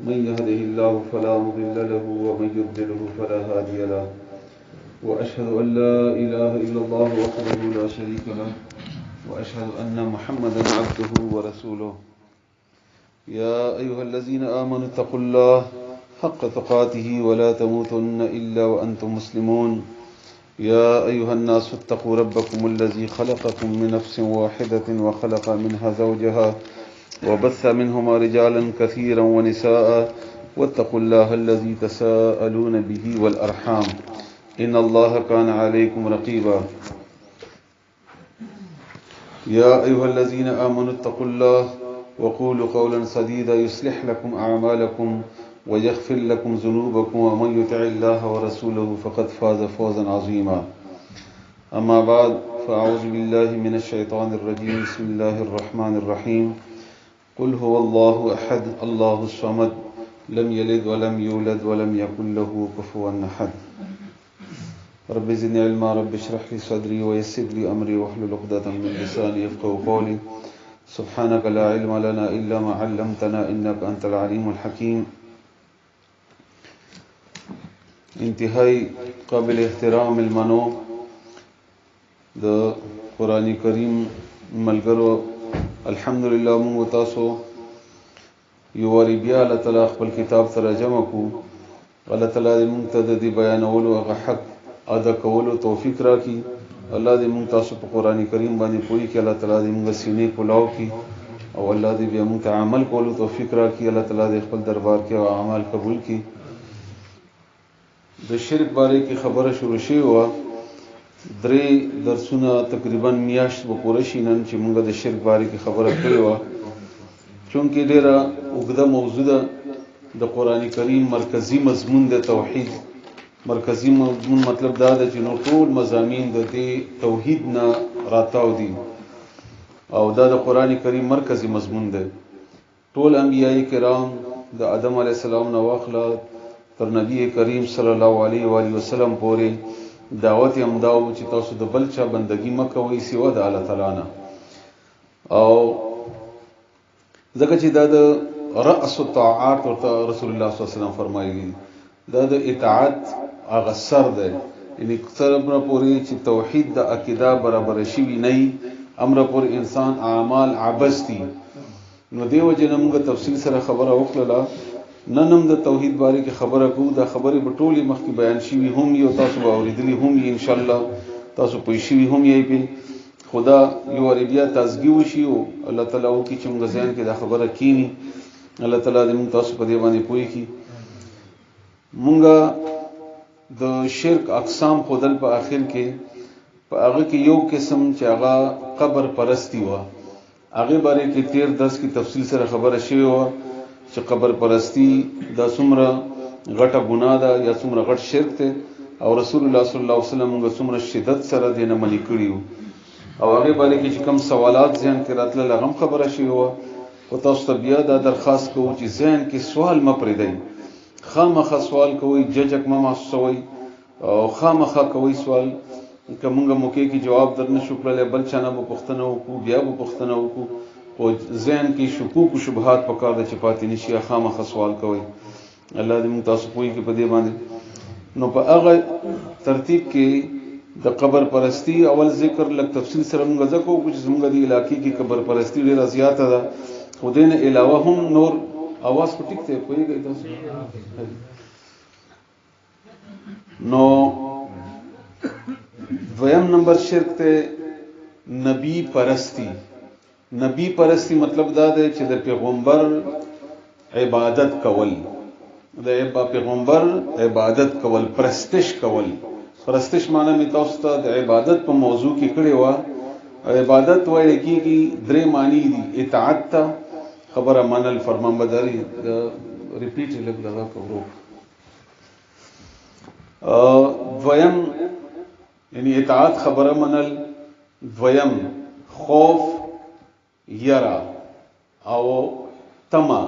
من يهده الله فلا مضل له ومن يضلله فلا هادي له وأشهد أن لا إله إلا الله وحده لا شريك له وأشهد أن محمدا عبده ورسوله يا أيها الذين آمنوا اتقوا الله حق تقاته ولا تموتن إلا وأنتم مسلمون يا أيها الناس اتقوا ربكم الذي خلقكم من نفس واحدة وخلق منها زوجها وبث منهما رجالا كثيرا ونساء واتقوا الله الذي تساءلون به والأرحام إن الله كان عليكم رقيبا يا أيها الذين آمنوا اتقوا الله وقولوا قولا سديدا يصلح لكم أعمالكم ويغفر لكم ذنوبكم ومن يطع الله ورسوله فقد فاز فوزا عظيما أما بعد فأعوذ بالله من الشيطان الرجيم بسم الله الرحمن الرحيم قل هو الله أحد الله الصمد لم يلد ولم يولد ولم يكن له كفوا أحد رب زدني علما رب اشرح لي صدري ويسر لي أمري واحلل عقدة من لساني يفقهوا قولي سبحانك لا علم لنا إلا ما علمتنا إنك أنت العليم الحكيم انتهائی قابل احترام المنو د قرآن کریم ملګرو الحمدلله موږ تاسو یو واری بیا الله تعالی خپل کتاب ترجمه کو الله تعالی دې موږ ته د بیانولو هغه حق ادا کولو توفیق راکړي الله دې موږ تاسو په قرآن کریم باندې پوي کې الله تعالی دې موږ سینې کولاو کی او الله دې بیا موږ ته عمل کولو توفیق راکړي الله تعالی دې خپل دربار کې اعمال قبول کړي د شرک باره کې خبره شروع شوې وه درې درسونه تقریبا میاشت به پوره شي نن چې موږ د شرک باره کې خبره کړې وه چونکې ډېره اوږده موضوع ده د قرآن کریم مرکزی مضمون د توحید مرکزی مضمون مطلب دا ده چې نو ټول مضامین د دې توحید نه راتاو دي او دا د قرآن کریم مرکزی مضمون ده ټول انبیاء کرام د آدم علیه السلام نه واخله تر نبی کریم صلی الله علیه و آله وسلم پورې دعوت هم دا و چې تاسو د بل چا بندگی مکوئ سوا د الله تعالی نه او ځکه چې دا د رأس الطاعات ورته رسول الله صلی الله علیه وسلم فرمایلی دا د اطاعت هغه سر ده یعنی څرمره پورې چې توحید د عقیده برابر شي نه امر پر انسان اعمال عبث دي نو دیو جن موږ تفصیل سره خبره وکړه ننم د توحید باره کې خبره کوو دا خبره په ټولي مخ کې بیان شي هم یو تاسو به اوریدلی هم ان شاء الله تاسو پوه شي هم یې په خدا یو اړیا تازګي وشي او الله تعالی او کې چې موږ ځان کې دا خبره کینی الله تعالی دې موږ تاسو په دې باندې پوي کی موږ د شرک اقسام خودل په اخر کې په هغه کې یو قسم چې هغه قبر پرستی و هغه باره کې 13 کې تفصیل سره خبره شوی و چې قبر پرستی دا څومره غټه ګناه ده یا څومره غټ شرک ده او رسول الله صلی الله علیه وسلم موږ څومره شدت سره دینه منی کړیو او هغه باندې کې چې کوم سوالات ځین کې راتله لغم خبره شي و او تاسو ته بیا دا درخواست کوو چې ځین کې سوال م پرېدئ خامخا سوال کوئ ججک ما محسوسوي او خامخا کوئ سوال کومه موقع کې جواب درنه شو کړل بل چانه په پښتنه وکړو بیا په پښتنه وکړو او ذهن کې شکوک او شبهات پکار د چپاتې نشي خامخا سوال کوي الله دې موږ تاسو پوي کې په دې باندې نو په هغه ترتیب کې د قبر پرستی اول ذکر لک تفصیل سره موږ ځکو چې زموږ د علاقې کې قبر پرستی ډیره زیاته ده خو دې نه علاوه هم نور اواز په ټیک ته کوي تاسو نو دویم نمبر شرک ته نبی پرستی نبی پرستی مطلب دا دی چې د پیغمبر عبادت کول د پیغمبر عبادت کول پرستش کول پرستش معنی می تاسو ته د عبادت په موضوع کې کړي و عبادت وایي کیږي درې معنی دي اطاعت خبره منل فرمانبرداري ریپیټ لګا کوو دویم یعنی اطاعت خبره منل دویم خوف یرا او تما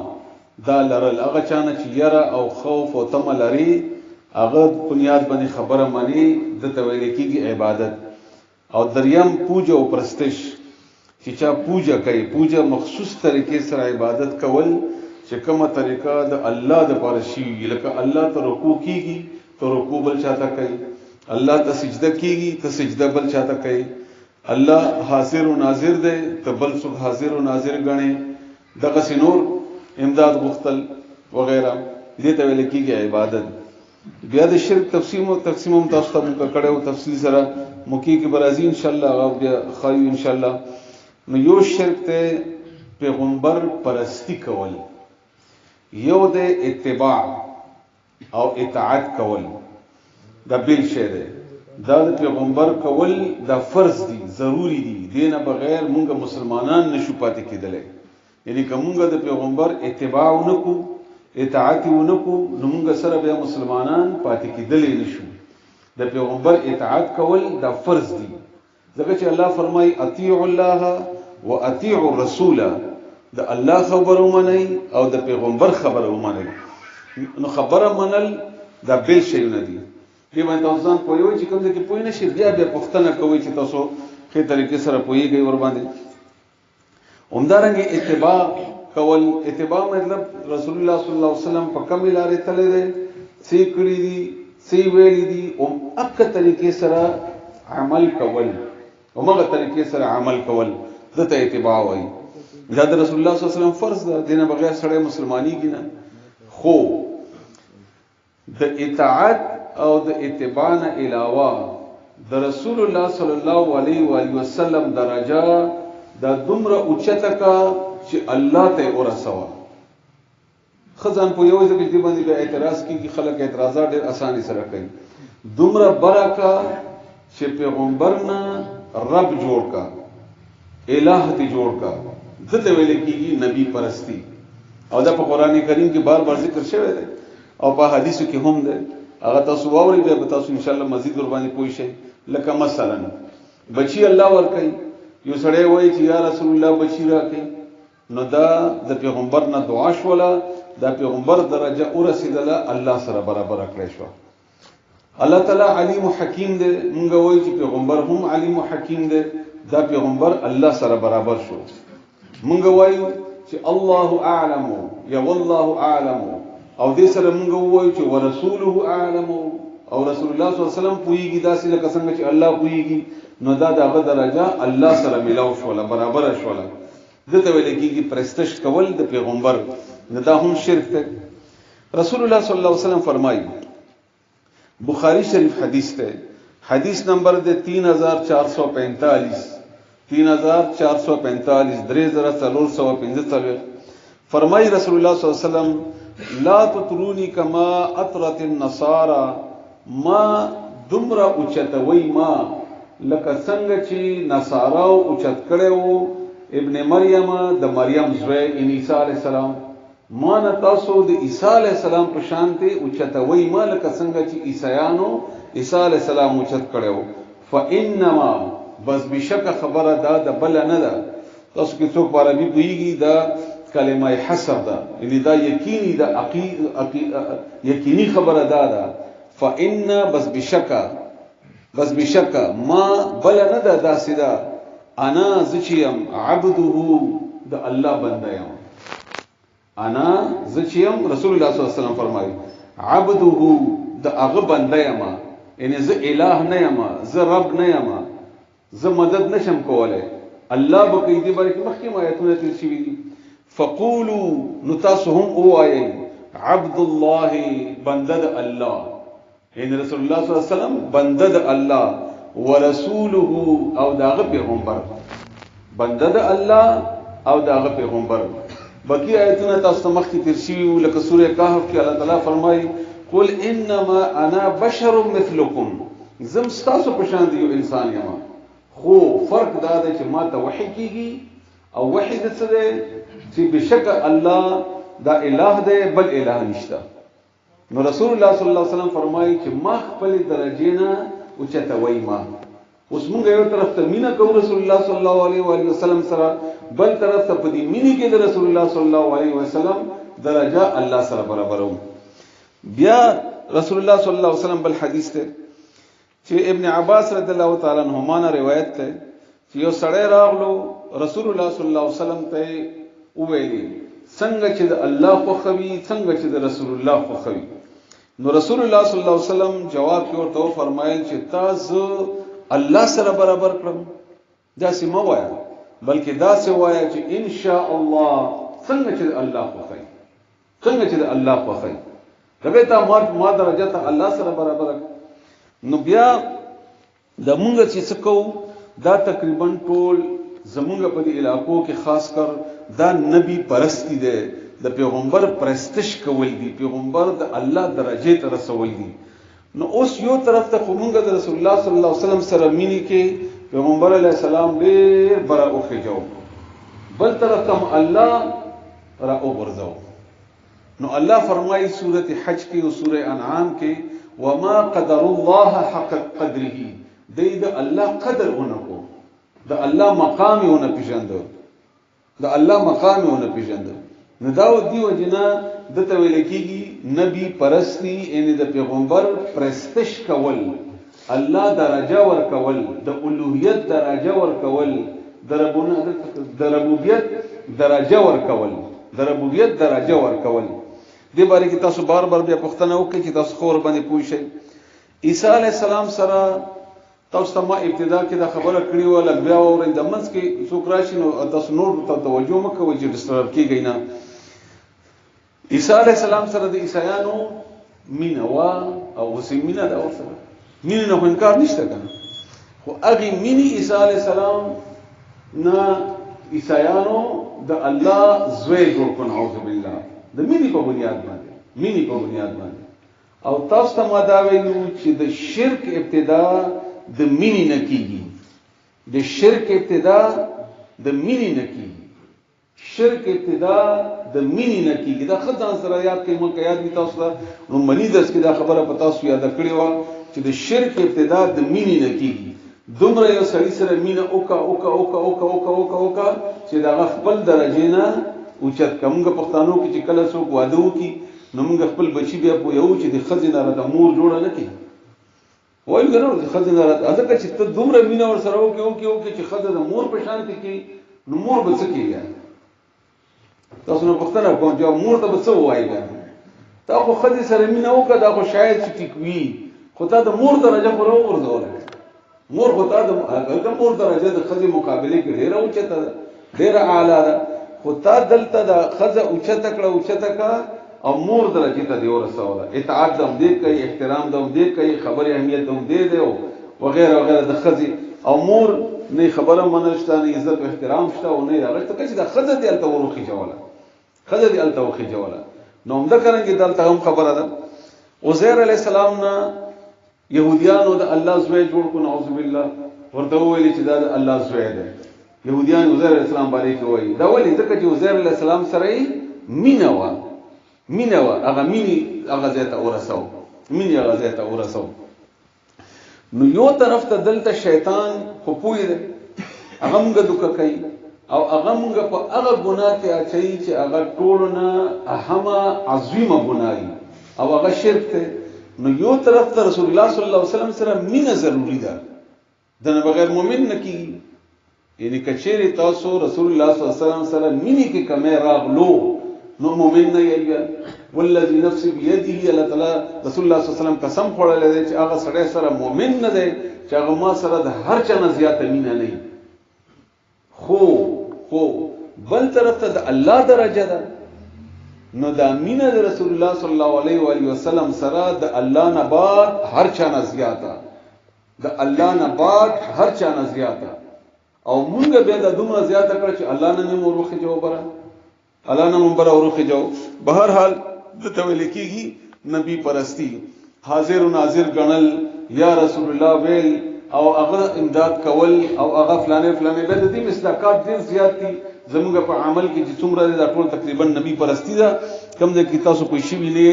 دا لرل هغه چانه چې یرا او خوف او تما لري هغه بنیاد باندې خبره مانی د تویل کېږي عبادت او دریم پوجا او پرستش چې چا پوجا کوي پوجا مخصوص طریقې سره عبادت کول چې چې کومه طریقه د الله د پاره شي، لکه الله ته رکوع کیږي ته رکوع بل چاته کوي، الله ته سجده کیږي ته سجده بل چاته کوي، الله حاضر و ناظر دی ته بل څوک حاضر و ناظر غني، دغه سينور امداد غختل وغیرہ، دې ته ویل کیږي عبادت. بیا د شرک تقسیم هم تاسو ته موږ کړو تفصیل سره موکي کې برازي ان شاء الله او بیا خایو ان شاء الله. نو یو شرک ته پیغمبر پرستی کول، یو د اتباع او اطاعت کول، دا بیل شی دی. دا د پیغمبر کول دا فرض دي، ضروری دي، دینه بغیر مونږ مسلمانان نشو پاتې کېدلای. یعنی کومګه د پیغمبر اتباع ونکو اطاعت ونکو نو مونږ سره بیا مسلمانان پاتې کېدلای نشو. د پیغمبر اطاعت کول دا فرض دي، ځکه چې الله فرمایي اطیعوا الله واطیعوا الرسول، د الله خبره ومنئ او د پیغمبر خبره ومنئ. نو خبره منل دا بیل شیونه دي. دې باندې تاسو ځان پوهیږئ چې کوم ځای کې پوه نه شئ بیا پوښتنه کوئ چې تاسو ښه طریقې سره پوهیږئ ور باندې. همدارنګه اتباع کول، اتباع مطلب رسول الله صلی الله علیه وسلم په کومه لارې تللی دی، څه کړی دي، څه ویلي دي، او اکه طریقې سره عمل کول، همغه طریقې سره عمل کول دته اتباع وایي. دا د رسول الله صلی الله علیه وسلم فرض ده، دینه بغیر سړی مسلمانېږي نه. خو د اطاعت او د اتباع نه علاوه د رسول الله صلی الله علیه و آله وسلم درجه دا دومره اوچته کا چې الله ته ورسوه. خزان په یو ځای کې باندې به اعتراض کیږي، خلک اعتراضات ډېر اساني سره کوي. دومره برکه چې پیغمبر نه رب جوړ کا، الہ ته جوړ کا، دته ویل کیږي نبی پرستی. او دا په قران کریم کې بار بار ذکر شوی دی او په حدیثو کې هم دی. هغه تاسو واورئ بیا به تاسو ان شاء الله مزید ور باندې پوه شئ. لکه مثلا بچی الله ورکړي، یو سړی وایي چې یا رسول الله بچی راکړي، نو دا د پیغمبر نه دعا شوله، دا پیغمبر درجه ورسېدله، الله سره برابر کړی شو. الله تعالی علیم حکیم دی، مونږ وایو چې پیغمبر هم علیم حکیم دی، دا پیغمبر الله سره برابر شو. مونږ وایو چې الله اعلم یا والله اعلم، او دې سره مونږ وایو چې ورسوله اعلم، او رسول الله صلی الله علیه وسلم پویږي داسې لکه څنګه چې الله پویږي. نو دا دغه درجه الله سره ملاو شوله، برابر شوله. دته ویل کېږي پرستش کول د پیغمبر، نه دا هم شرک دی. رسول الله صلی الله علیه وسلم فرمایي، بخاری شریف حدیث ته، حدیث نمبر د 3445 3445 فرمایي رسول الله صلی الله علیه وسلم لا تطرونی کما اطرت النصارى، ما دمرا اوچتوي ما لکه څنګه چې نصاراو اوچت کړو ابن مریم د مریم زوی عیسی علی السلام، ما نه تاسو د عیسی علی السلام په شان ته اوچتوي ما لکه څنګه چې عیسایانو عیسی علی السلام اوچت کړو. فانما بس بشک خبره دا د بل نه ده. تاسو کې څوک عربي پوهیږي دا کلمه حسب ده، یعنی دا یقیني ده، یقیني خبره ده. فإن بس بشک ما بل نه ده داسې ده، انا زچیم عبده د الله بنده یم. انا زچیم رسول الله صلی الله علیه وسلم فرمایي عبده د هغه بنده یم، یعنی زه الہ نه یم، زه رب نه یم، زه مدد نشم کولای. الله به کې دې باندې مخکې آیاتونه تل شوي دي. فقولوا نتاسهم اوایي عبد الله بندد الله، یعنی رسول الله صلی الله علیه وسلم بندد الله، ورسوله او داغه پیغمبر، بندد الله او داغه پیغمبر. بقی آیتونه تاسو مخکې تیر شوي لکه سوره کهف کې الله تعالی فرمایي قل انما انا بشر مثلكم، زم تاسو په شان دی یو انسان یم، خو فرق دا دی چې ما ته وحی کیږي او وحی د څه دی چې بشک الله دا الہ دی بل الہ نشته. نو رسول الله صلی الله علیه وسلم فرمایي چې ما خپل درجه نه اوچتوي. ما اوس موږ یو طرف ته مینا کوو رسول الله صلی الله علیه وسلم سره، بل طرف ته په دې مینې کې د رسول الله صلی الله علیه وسلم درجه الله سره برابرو. بیا رسول الله صلی الله علیه وسلم بل حدیث ته چې ابن عباس رضی الله تعالی عنهما نه روایت ده چې یو سړی راغلو رسول الله صلی الله علیه وسلم ته وویلی څنګه چې د الله خوښوي څنګه چې د رسول الله خوښوي. نو رسول الله صلی الله علیه وسلم جواب کې ورته فرمایل چې تاسو الله سره برابر کړم. دا سم وایا بلکې دا سم وایا چې ان شاء الله څنګه چې الله خوښوي څنګه چې الله خوښوي کله ته ما درجه ته الله سره برابر. نو بیا د مونږ چې څه کوو دا تقریبا ټول زمونږ په دې علاقو کې خاص کر دا نبی پرستی دی د پیغمبر پرستش کول دي پیغمبر د الله درجه ته رسول دي. نو اوس یو طرف ته کومګه د رسول الله صلی الله علیه وسلم سره مینی کې پیغمبر علیه السلام ډېر برا اوخه جو بل طرف ته الله را وګرځاو. نو الله فرمایي سورته حج کې او سوره انعام کې وما قدر الله حق قدره د الله قدر ونکو د الله مقام ونه پیژندو د الله مقام ونه پیژندو. نو دا دیو جنا د ته ویل کېږي نبی پرستی ان د پیغمبر پرستش کول الله درجه ور کول د اولوہیت درجه ور کول د ربوبیت درجه ور کول د ربوبیت درجه ور کول. دې باره کې تاسو بار بار بیا پوښتنه وکړئ چې تاسو خور باندې پوه شئ. عیسی علی السلام سره تاسو ته ما ابتدا کې دا خبره کړې و لږ بیا اورئ د منځ کې څوک راشي نو تاسو نور ته توجه مکوئ چې ډسټرب کیږئ نه. عیسی علی السلام سره د عیسایانو مینه وا او اوسې مینه دا ورسره مینه نه انکار نشته کنه خو هغه مینه عیسی علی السلام نه عیسایانو د الله زوی جوړ کړو اعوذ بالله د مینه په بنیاد باندې او تاسو ته ما دا ویلو چې د شرک ابتدا د مینې نه کیږي د شرک ابتدا د مینې نه کیږي شرک ابتدا د مینې نه کیږي دا خدای سره یاد کوي مونږ یاد دي تاسو ته نو منی درس کې دا خبره په تاسو یاد کړی و چې د شرک ابتدا د مینې نه کیږي. دومره یو سړی سره مینه اوکا چې دا خپل درجه نه اوچت کومګه پښتنو کې چې کله څوک واده وکي نو موږ خپل بچی بیا په یو چې د خزینه را د مور جوړه نه کی وایو ګنو د خزینه را ځکه چې ته دومره مینه ور سره وکي چې خزه د مور په شان کې نو مور به څه کیږي تاسو نو پښتنه کوم چې مور ته به څه وایي تا خو خزه سره مینه وکړه دا خو شاید چې ټیکوي خو تا د مور درجه خو ورغورځول مور خو تا د مور درجه د خزه مقابله کې ډیره اوچته ډیره اعلی ده خو تا دلته د خزه اوچته کړه او مور درجه ته دی ورسوله اطاعت دم دې کوي احترام دم دې کوي خبره اهمیت دم دې دی او وغیرہ وغیرہ د خزه او مور نه خبره منشته نه عزت او احترام شته او نه هغه ته چې د خزه دی الته ورخي جوړه خزه دی الته ورخي جوړه نو موږ کرانګي دلته هم خبره ده عزیر علی السلام نه يهوديانو د الله زوی جوړ کو نعوذ بالله ورته ویل چې دا د الله زوی دی يهوديان عزیر علی السلام باندې کوي دا ولې ځکه چې عزیر علی السلام سره مینه وا هغه مینی هغه ځای ته ورسو نو یو طرف ته دلته شیطان خو پوی دی هغه موږ دوکه کوي او هغه موږ په هغه ګناه کې اچي چې هغه ټولنه اهمه عظیمه ګناه او هغه شرک ته. نو یو طرف ته رسول الله صلی الله علیه وسلم سره مینه ضروری ده دنه بغیر مؤمن نه کیږي. یعنی کچېری تاسو رسول الله صلی الله علیه وسلم سره مینه کې کمه راغلو نو مؤمن نه یې والذي نفس بيده الله تعالی رسول الله صلی الله علیه وسلم قسم خوړل دی چې هغه سره مؤمن نه دی چې هغه ما سره د هر چا نه زیاته مینه نه خو بل طرف ته د الله درجه ده نو دا مینه د رسول الله صلی الله علیه و علیه وسلم سره د الله نه بعد هر چا نه زیاته او مونږ به د دومره زیاته کړ چې الله نه مور وخت جوابره الله نه منبر اوروخه جو. بهر حال د تویل کیږي نبی پرستی حاضر و ناظر غنل یا رسول الله ویل او هغه امداد کول او هغه فلانه به د دې مصداقات ډیر زیات دي زموږ په عمل کې چې څومره د ټول تقریبا نبی پرستی دا کم د کی تاسو کوئی شی ویلې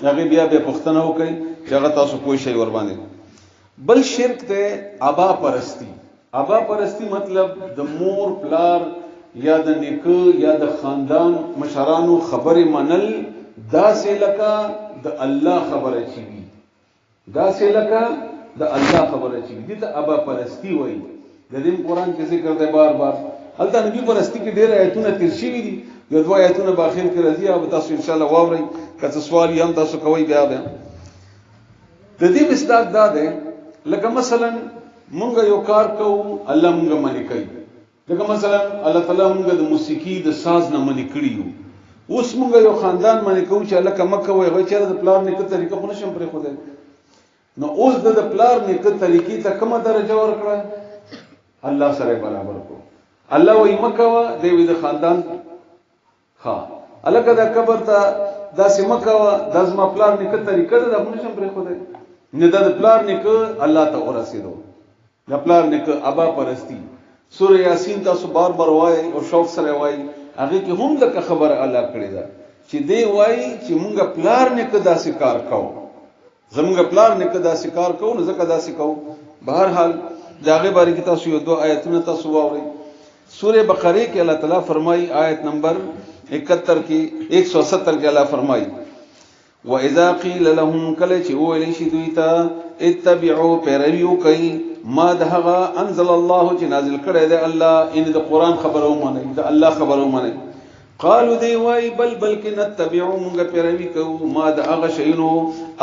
هغه بیا به پښتنه وکړي چې هغه تاسو کوئی شی ور باندې. بل شرک ته ابا پرستی مطلب د مور پلار یا د نیکه یا د خاندان مشرانو خبره منل داسې لکه د الله خبره چي وي دي ته ابا پرستی وایي. د دې قرآن کې ذکر دی بار بار هلته نبی پرستی کې ډېر آیتونه تیر شوي دي یو دوه آیتونه په اخر کې راځي او تاسو ان شاء الله واورئ که سوال یې هم تاسو کوئ بیا د دې مصداق دا ده لکه مثلا مونږ یو کار کوو الله مونږ منې کوي لکه مثلا الله تعالی مونږ د موسیقي د ساز نه منې کړی یو اوس مونږ یو خاندان منې کوو چې الله کمه کوي هغه چې د پلار نیکه طریقه خو نشم پرې خو نو اوس د پلار نیکه طریقې ته کومه درجه ورکړه الله سره برابر کو الله وای مکوا دی د خاندان ها الګا د قبر ته داسې مکوا د زما پلار نیکه طریقه ده خو نشم پرې خو نه د پلار نیکه الله ته ورسېدو د پلار نیکه ابا پرستی سوره یاسین تاسو بار بار وای او شوق سره وای هغه کې هم د خبره الله کړی دا چې دی وای چې مونږ پلار نیکه داسې کار کوو زمونږ پلار نیکه داسې کار کوو نو ځکه داسې کوو بهر حال داغه باره کې تاسو یو دوه آیتونه تاسو واورئ سوره بقره کې الله تعالی فرمایي آیت نمبر 71 کې 170 کې الله فرمایي واذا قيل لهم كل چې ویل شي دوی ته اتبعوا پیروي کوي ما دهغه انزل الله چې نازل کړی دی الله ان د قران خبرو معنی د الله خبرو معنی قالوا دی وای بلکې نتبعوا موږ پیروي کوو ما دهغه شینو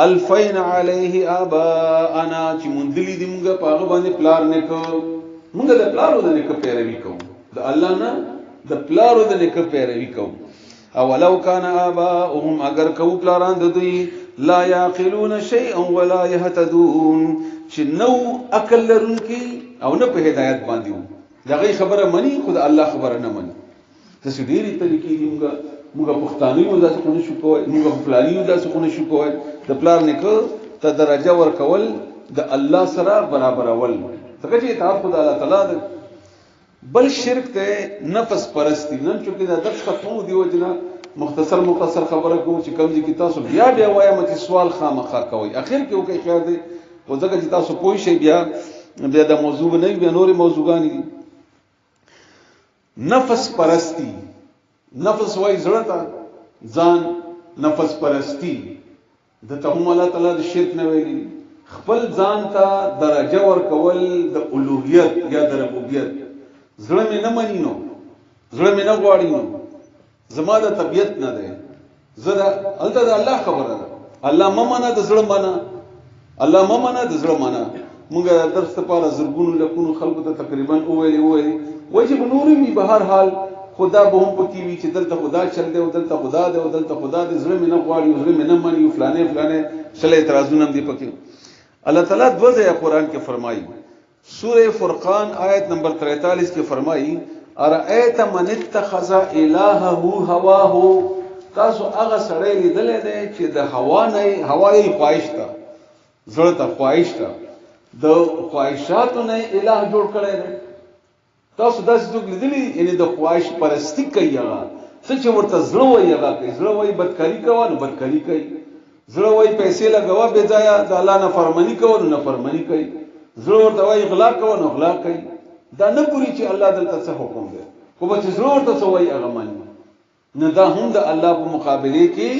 الفین علیه اباءنا چې مندلی دی موږ په هغه باندې پلار نه کوو موږ د پلارو د نه پیروي کوو د الله نه د پلارو د نه پیروي کوو اولو کان آباؤهم اگر کو پلاران د دوی لا یعقلون شیئا ولا يهتدون چې نو عقل لرونکي او نه په هدایت باندې وو دغه خبره مني خود الله خبره نه مني تاسو ډېری طریقې دي موږ پښتانه یو داسې کو نه شو کوی موږ فلانی یو داسې کو نه شو کوی د پلار نیکه ته درجه ورکول د الله سره برابر اول څنګه چې اطاعت خدای الله تعالی بل شرک ته نفس پرستی نن چې دا درس ختمو دی وجنه مختصر خبره کوم چې کوم دي کې تاسو بیا وایم چې سوال خامخا کوي اخر کې وکي خیر دی او ځکه چې تاسو پوه شئ بیا د موضوع نه بیا نورې موضوعګانی دي نفس پرستی نفس وای زړه ته ځان نفس پرستی د ته هم الله تعالی د شرک نه ویلي خپل ځان ته درجه ورکول د الوهیت یا د ربوبیت زړه مې نه مني نو زړه مې نه غواړي نو زما د طبيعت نه ده زړه الته د الله خبره ده الله ممنه د زړه معنا الله ممنه د زړه معنا موږ درس لپاره زرګونو لکونو خلکو ته تقریبا ویلي واجب نوري می به هر حال خدا به هم پکې وي چې دلته خدا چل دی او دلته خدا دی او دلته خدا دی زړه مې نه غواړي زړه مې نه مني فلانه شله اعتراضونه دي پکې الله تعالی دوه ځای قرآن کې فرمایي سورہ فرقان آیت نمبر 43 کې فرمایي ارایت من اتخذ الهه هواه تاسو هغه سړی لیدل دی چې د هوا نه هوایي خواهش ته زړه ته خواهش ته د خواهشاتو نه الہ جوړ کړی دی تاسو داسې څوک لیدلی یعنی د خواهش پرستی کوي هغه څه چې ورته زړه وایي هغه کوي زړه وایي بدکاری کوي نو بدکاری کوي زړه وایي پیسې لګوا بے ځایه د الله نه فرمانی کوي نو نه فرمانی کوي زړه ورته وایي غلا کوي نو غلا کوي دا نه پوری چې الله دلته څه حکم دی خو به چې زړه ورته څه وایي هغه مانی نه دا هم د الله په مقابله کې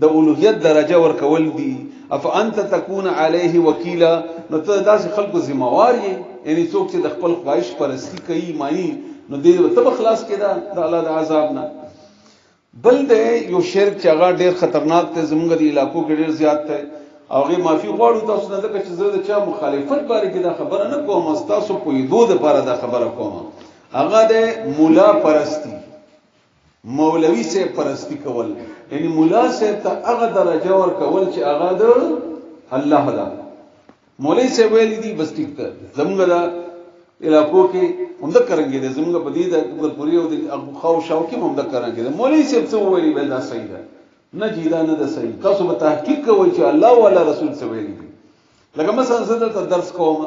د اولوهیت درجه ورکول دي اف انت تكون عليه وکیلا نو ته داسې خلکو ذمہوار یې یعنی څوک چې د خپل خواهش پرستی کوي مانی نو دې ته خلاص کړه د الله د عذاب نه بل دې یو شرک چې هغه ډېر خطرناک ته زموږ د علاقو کې ډېر زیات دی او هغه معافي غواړو تاسو نه ځکه چې زه د چا مخالفت باره کې دا خبره نه کوم تاسو په یدو د لپاره دا خبره کوم هغه د مولا پرستی مولوی سے پرستی کول یعنی مولا سے ته هغه درجه ور کول چې هغه د الله دا مولوی سے ویل دي بس ټیک ته زموږ د علاقو کې هم د کرانګي د زموږ په دې د پوری او د خو شاو کې هم د کرانګي د مولوی سے څه ویلي بل دا صحیح ده نه جیدا نه ده صحیح تاسو به تحقیق کوئ چې الله ولا رسول څه ویلي دي لکه مثلا زه ته درس کوم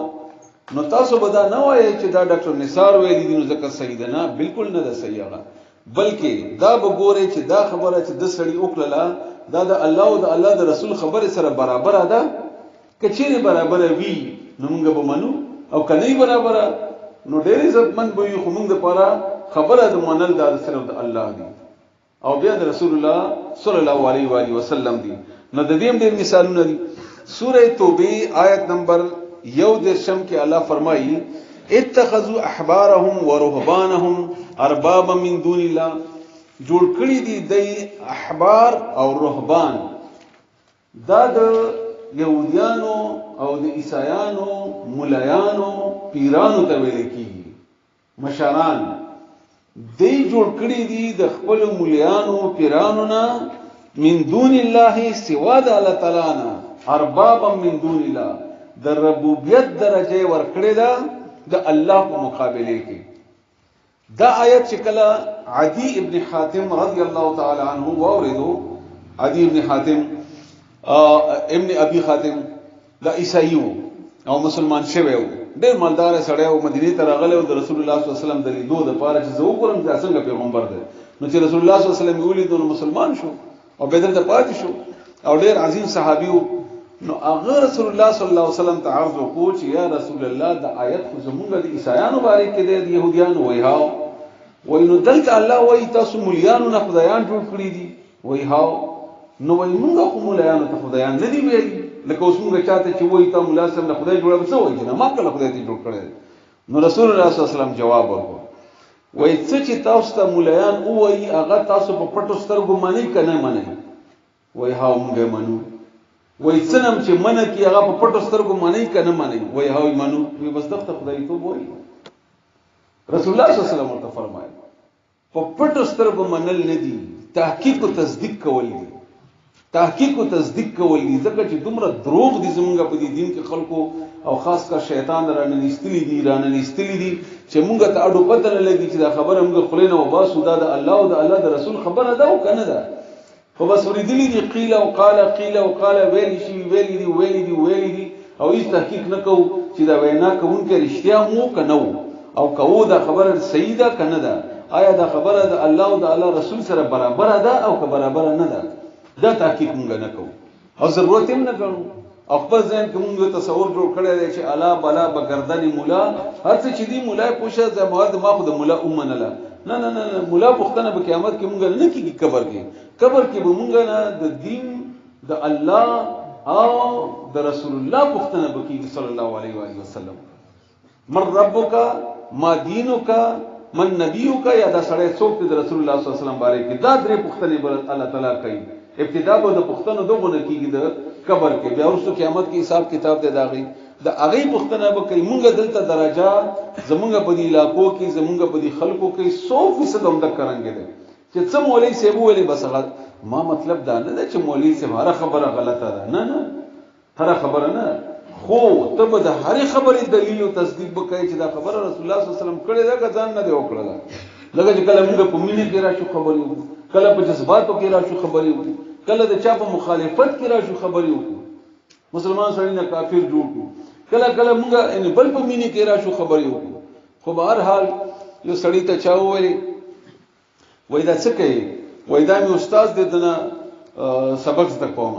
نو تاسو به دا نه وایي چې دا ډاکټر نثار ویلي دي نو ځکه صحیح ده نه بالکل نه ده صحیح هغه بلکې دا به ګوري چې دا خبره چې د سړی وکړه دا د الله او د الله د رسول خبره سره برابر ده کچېره برابر وي نو موږ به منو او کني برابر نو ډېر عزتمن به یو موږ د پاره خبره د منل د صرف د الله دی او بیا د رسول الله صلی الله علیه و آله وسلم دی نو د دې ډېر مثالونه دي سوره توبه آیت نمبر 1 کې الله فرمایي اتخذوا احبارهم ورهبانهم اربابا من دون الله جوړ کړی دي د احبار او رهبان دا د يهوديانو او د عیسایانو مولایانو پیرانو ته ویل کیږي مشران دی جوړ کړی دي د خپل مولایانو پیرانو نه من دون الله سوا د الله تعالی نه اربابا من دون الله د ربوبیت درجه ورکړی ده د الله په مقابله کې دا آیت چې کله عدی ابن حاتم رضی الله تعالی عنه واوریدو عدی ابن حاتم ابن ابي حاتم دا عیسایو او مسلمان شوی و ډېر مالدار سړی او مدینه ته راغلی او د رسول الله صلی الله علیه وسلم د لیدو د پاره چې زه وګورم چې څنګه پیغمبر دی نو چې رسول الله صلی الله علیه وسلم ولید نو مسلمان شو او بدر ته پاتې شو او ډېر عظیم صحابي نو هغه رسول الله صلی الله علیه وسلم ته عرض وکړو چې یا رسول الله د آیت خو زمونږ د عیسایانو باره کې د يهوديانو وای هاو وای نو دلته الله وای تاسو مليانو نه خدایان جوړ کړی دي وای هاو نو وای موږ خو مليانو ته خدایان نه دی ویلي لکه اوس موږ چاته چې وای ته مولا سم نه خدای جوړ وسو وای نه ما کله خدای ته جوړ کړی نو رسول الله صلی الله علیه وسلم جواب ورکړ وای څه چې تاسو ته مليان وای هغه تاسو په پټو سترګو مانی کنه مانی وای هاو موږ منو وای څنګه چې منه کی هغه په پټو سترګو مانی کنه مانی وای هاو منو وای بس دغه خدای ته وای رسول الله صلی الله علیه وسلم ورته فرمایي په پټو سترګو منل نه دي تحقیق او تصدیق کول دي تحقیق او تصدیق کول دي ځکه چې دومره دروغ دي زمونږ په دې دین کې خلکو او خاص کر شیطان رانه نستلی دي چې مونږ ته اډو پته نه لګي چې دا خبره موږ خلینو وباسو دا د الله او د الله د رسول خبره ده او کنه ده خو بس ورېدلی دي قیل او قال ویلی دي او هیڅ تحقیق نه کوو چې دا وینا کوونکې رښتیا مو کنو او کوو دا خبره صحیح ده کنه ده آیا دا خبره د الله او د الله رسول سره برابر ده او که برابر نه ده دا تحقیق مونږ نه کوو او ضرورت هم نه کوو او خپل ځین کې مونږ تصور جوړ کړی دی چې الا بلا بغردن مولا هر څه چې دی مولا پوښه زموږ ما خو د مولا اومنله نه مولا پښتنه په قیامت کې مونږ نه کیږي قبر کې به مونږ نه د دین د الله او د رسول الله پښتنه به کیږي صلی الله علیه و آله وسلم من ربک ما دینک من نبیک یا دا سړی څوک د رسول الله صلی الله علیه وسلم باره کې دا درې پښتنې بر الله تعالی کوي ابتدا به د پښتنو دغه نه کیږي د قبر کې بیا ورسره قیامت کې حساب کتاب دی داغي د هغه پښتنه به کوي مونږ دلته درجات زمونږ په دې علاقو کې زمونږ په دې خلکو کې 100% هم د کرانګي دي چې څه مولوی سی ویلي بس ما مطلب دا نه ده چې مولوی سی هر خبره غلطه ده نه هر خبره نه خو ته به د هر خبرې دلیل او تصدیق وکړي چې دا خبره رسول الله صلی الله علیه وسلم کړې ده ځان نه دی وکړه لکه چې کله موږ په مینه کې راشو خبرې وکړو کله په جذباتو کې راشو خبرې وکړو کله د چا په مخالفت کې راشو خبرې وکړو مسلمان سړی نه کافر جوړ کړو کله موږ ان بل په مینه کې راشو خبرې وکړو خو به هر حال یو سړی ته چا وایي وای دا څه کوي وای دا مې استاد دې دنه سبق زده کوم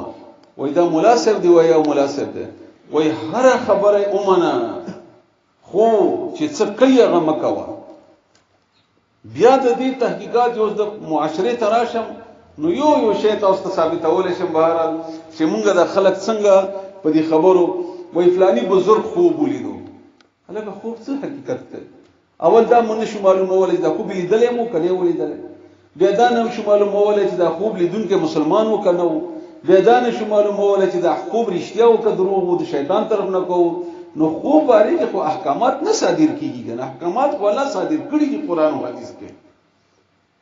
وای دا مناسب دی وای او مناسب دی وای هر خبره اومنه خو چې څه کوي هغه مکوه بیا د دې تحقیقات یو د معاشره تراشم نو یو شی تاسو ته ثابتول شم بهرال چې مونږ د خلک څنګه په دې خبرو وای فلانی بزرگ خوب ولیدو هغه خوب څه حقیقت ده اول دا مونږ شو معلومه ولې دا خوب لیدلې مو کنه ولیدل بیا دا نه شو معلومه ولې چې دا خوب لیدونکو مسلمانو کنه بیا دا نه شو معلومه ولې چې دا خوب رښتیا او که دروغ وو د شیطان طرف نه کو نو خوب باندې خو احکامات نه صادر کیږي کنه احکامات خو الله صادر کړی دي قران او حدیث کې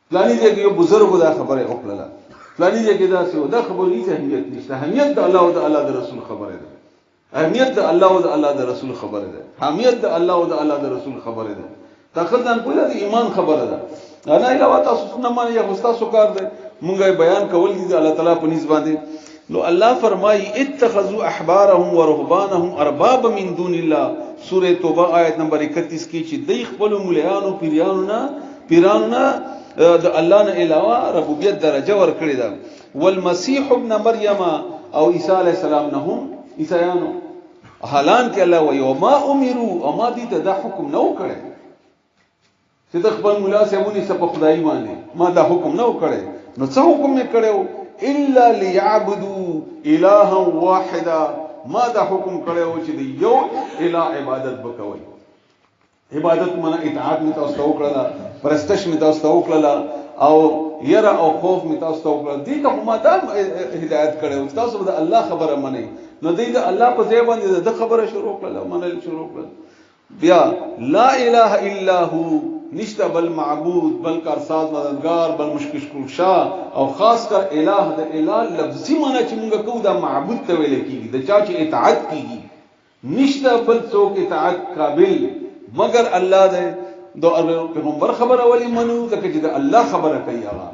پلانی دی یو بزرګ دا خبره وکړه پلانی دی دا څه دا خبره هیڅ اهمیت نشته اهمیت د الله او د الله د رسول خبره ده اهمیت د الله او د الله د رسول خبره ده اهمیت د الله او د الله د رسول خبره ده تاخذان کوله د ایمان خبره ده انا علاوه تاسو نه مانی یا تاسو کار ده مونږه بیان کول دي الله تعالی په نسبت باندې نو الله فرمایي اتخذوا احبارهم ورهبانهم اربابا من دون الله سوره توبه آیت نمبر 31 کې چې د خپل مولانو پیرانو نه د الله نه علاوه ربوبیت درجه ور کړی ده والمسيح ابن مریم او عیسی علی السلام نه هم عیسایانو حالان کې الله وی او ما امروا او ما دې ته حکم نو کړی چې د خپل مولا سمونی سپ خدای باندې ما دا حکم نو کړی نو څه حکم یې کړو الا ليعبدوا الها واحدا ما دا حکم کړو چې د یو الہ عبادت وکوي عبادت معنا اطاعت می تاسو وکړه پرستش می تاسو وکړه او یرا او خوف می تاسو ته وکړه دې ته ما دا هدایت کړو تاسو د الله خبره منئ نو دې د الله په ځای باندې د خبره شروع کړل منل شروع کړل بیا لا اله الا هو نشته بل معبود بل کارساز مددگار بل مشکش کشا او خاص کر الہ د الہ لفظي معنی چې موږ کوو دا معبود ته ویل کیږي د چا چې اطاعت کیږي نشته بل څوک اطاعت قابل مگر الله دې دو پیغمبر خبره ولی منو ځکه چې د الله خبره کوي هغه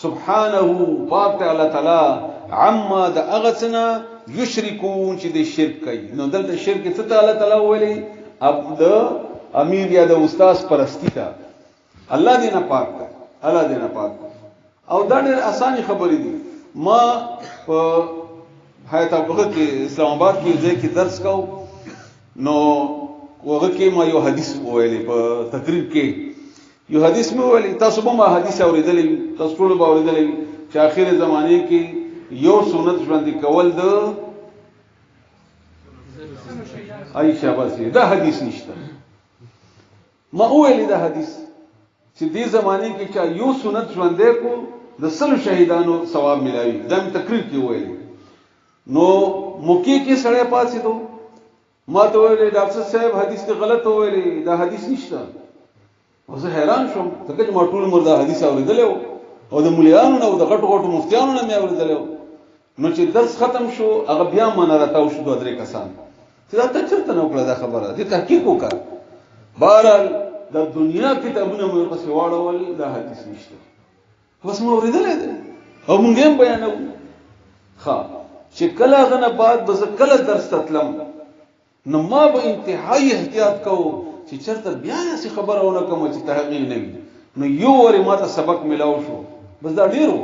سبحانه پاک ته الله تعالی عما د اغسنا یشرکون چې د شرک کوي نو دلته شرک څه ته الله تعالی ویلي اب د امیر یا د استاد پرستی ته الله دې نه پاک ده الله دې نه پاک او دا ډېر اساني خبرې دي ما په حیات ابوغه کې اسلام آباد کې ځای کې درس کوم نو وغه کې ما یو حدیث ویلې په تقریر کې یو حدیث مې ویلې تاسو به ما حدیث اورېدلې تاسو ټول به اورېدلې چې اخر زمانه کې یو سنت ژوند کول د عائشہ باسي دا حدیث نشته ما ویلې دا حدیث چې دې زمانه کې چې یو سنت ژوند کو د سلو شهیدانو ثواب ملایي دا تقریر کې ویلې نو موکي کې سړی پاتې دو ما ته ویلې ډاکټر صاحب حدیث ته غلط ویلې دا حدیث نشته او زه حیران شوم ځکه چې ما ټول عمر دا حدیث اورېدل او د مليانو او د غټو غټو مفتیانو نه مې اورېدل نو چې درس ختم شو هغه بیا ما نه راټاو شو دوه درې کسان چې دا ته چرته نو کړه دا خبره دې تحقیق وکړه بهرحال د دنیا کتابونه مې ورپسې واړول دا حدیث نشته بس ما اورېدل دي او مونږ هم بیانو ښه چې کله غنه بعد بس کله درس تتلم نو ما به انتهایی احتیاط کوو چې چرته بیا یې خبره ونه کوم چې تحقیق نه وي نو یو وری ماته سبق ملاو شو بس دا ډیرو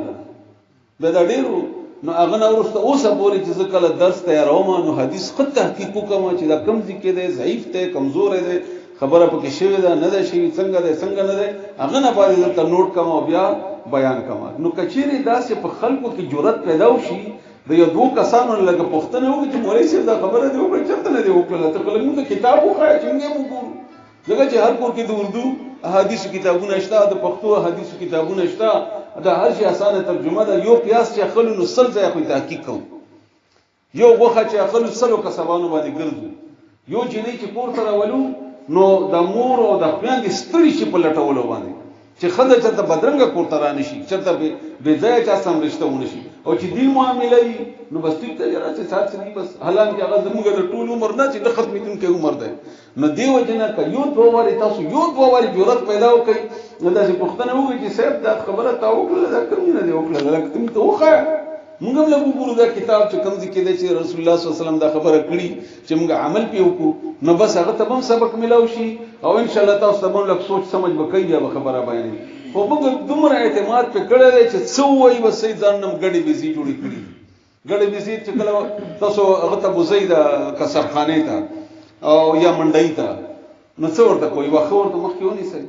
به دا ډیرو نو هغه نو ورسته اوسه پوری چې کله درس تیاروم نو حدیث خود تحقیق کوم چې دا کم ذکر دی ضعیف دی کمزور دی خبره پکې شوی ده نه ده شي څنګه ده څنګه نه ده هغه نه باندې ته نوٹ کوم او بیا بیان کوم نو کچېری داسې په خلکو کې جرأت پیدا وشي د یو دوه کسانو لږه پښتنه وکړي چې مولوی صاحب دا خبره دی او چرته نه دی وکړه ته کله موږ کتاب وخایې څنګه موږ لکه چې هر کور کې د اردو احادیث کتابونه شته د پښتو احادیث کتابونه شته دا هر شي اسانه ترجمه ده یو پیاس چې خلونو نو سل ځای خو تحقیق کوم یو وخت چې خلونو سلو کسبانو باندې ګرځو یو جنې چې کور سره ولو نو د مور او د خويندې ستړي شي په لټولو باندې چې خدای چرته بدرنګه کور ترا نشي چرته به ځای چا سم رشتہ ونشي او چې دی معاملې نو بس ټیک ته راځي سات سړي بس حالانکه هغه زموږ د ټول عمر نه چې د ختمېدون کې عمر ده نو دیو جنا ک یو دوه واری تاسو یو دوه واری جرأت پیدا وکړي نو داسې پښتنه وږي چې صاحب دا خبره تا وکړه دا کوم نه دی وکړه لکه تم ته وخه موږ هم له وګورو دا کتاب چې کوم ځکه دی چې رسول الله صلی الله علیه وسلم دا خبره کړي چې موږ عمل پې وکړو نو بس هغه ته هم سبق ملاو شي او ان شاء الله تاسو ته هم لږ سوچ سمجھ وکړي بیا خبره باندې خو موږ دومره اعتماد په کړی دی چې څو وایي بس ځان نم غړي بيزي جوړې کړي غړي بيزي چې کله تاسو هغه ته بوزي دا کسبخانه ته او یا منډای ته نو څو ورته کوئی واخ ورته مخ کې ونی سي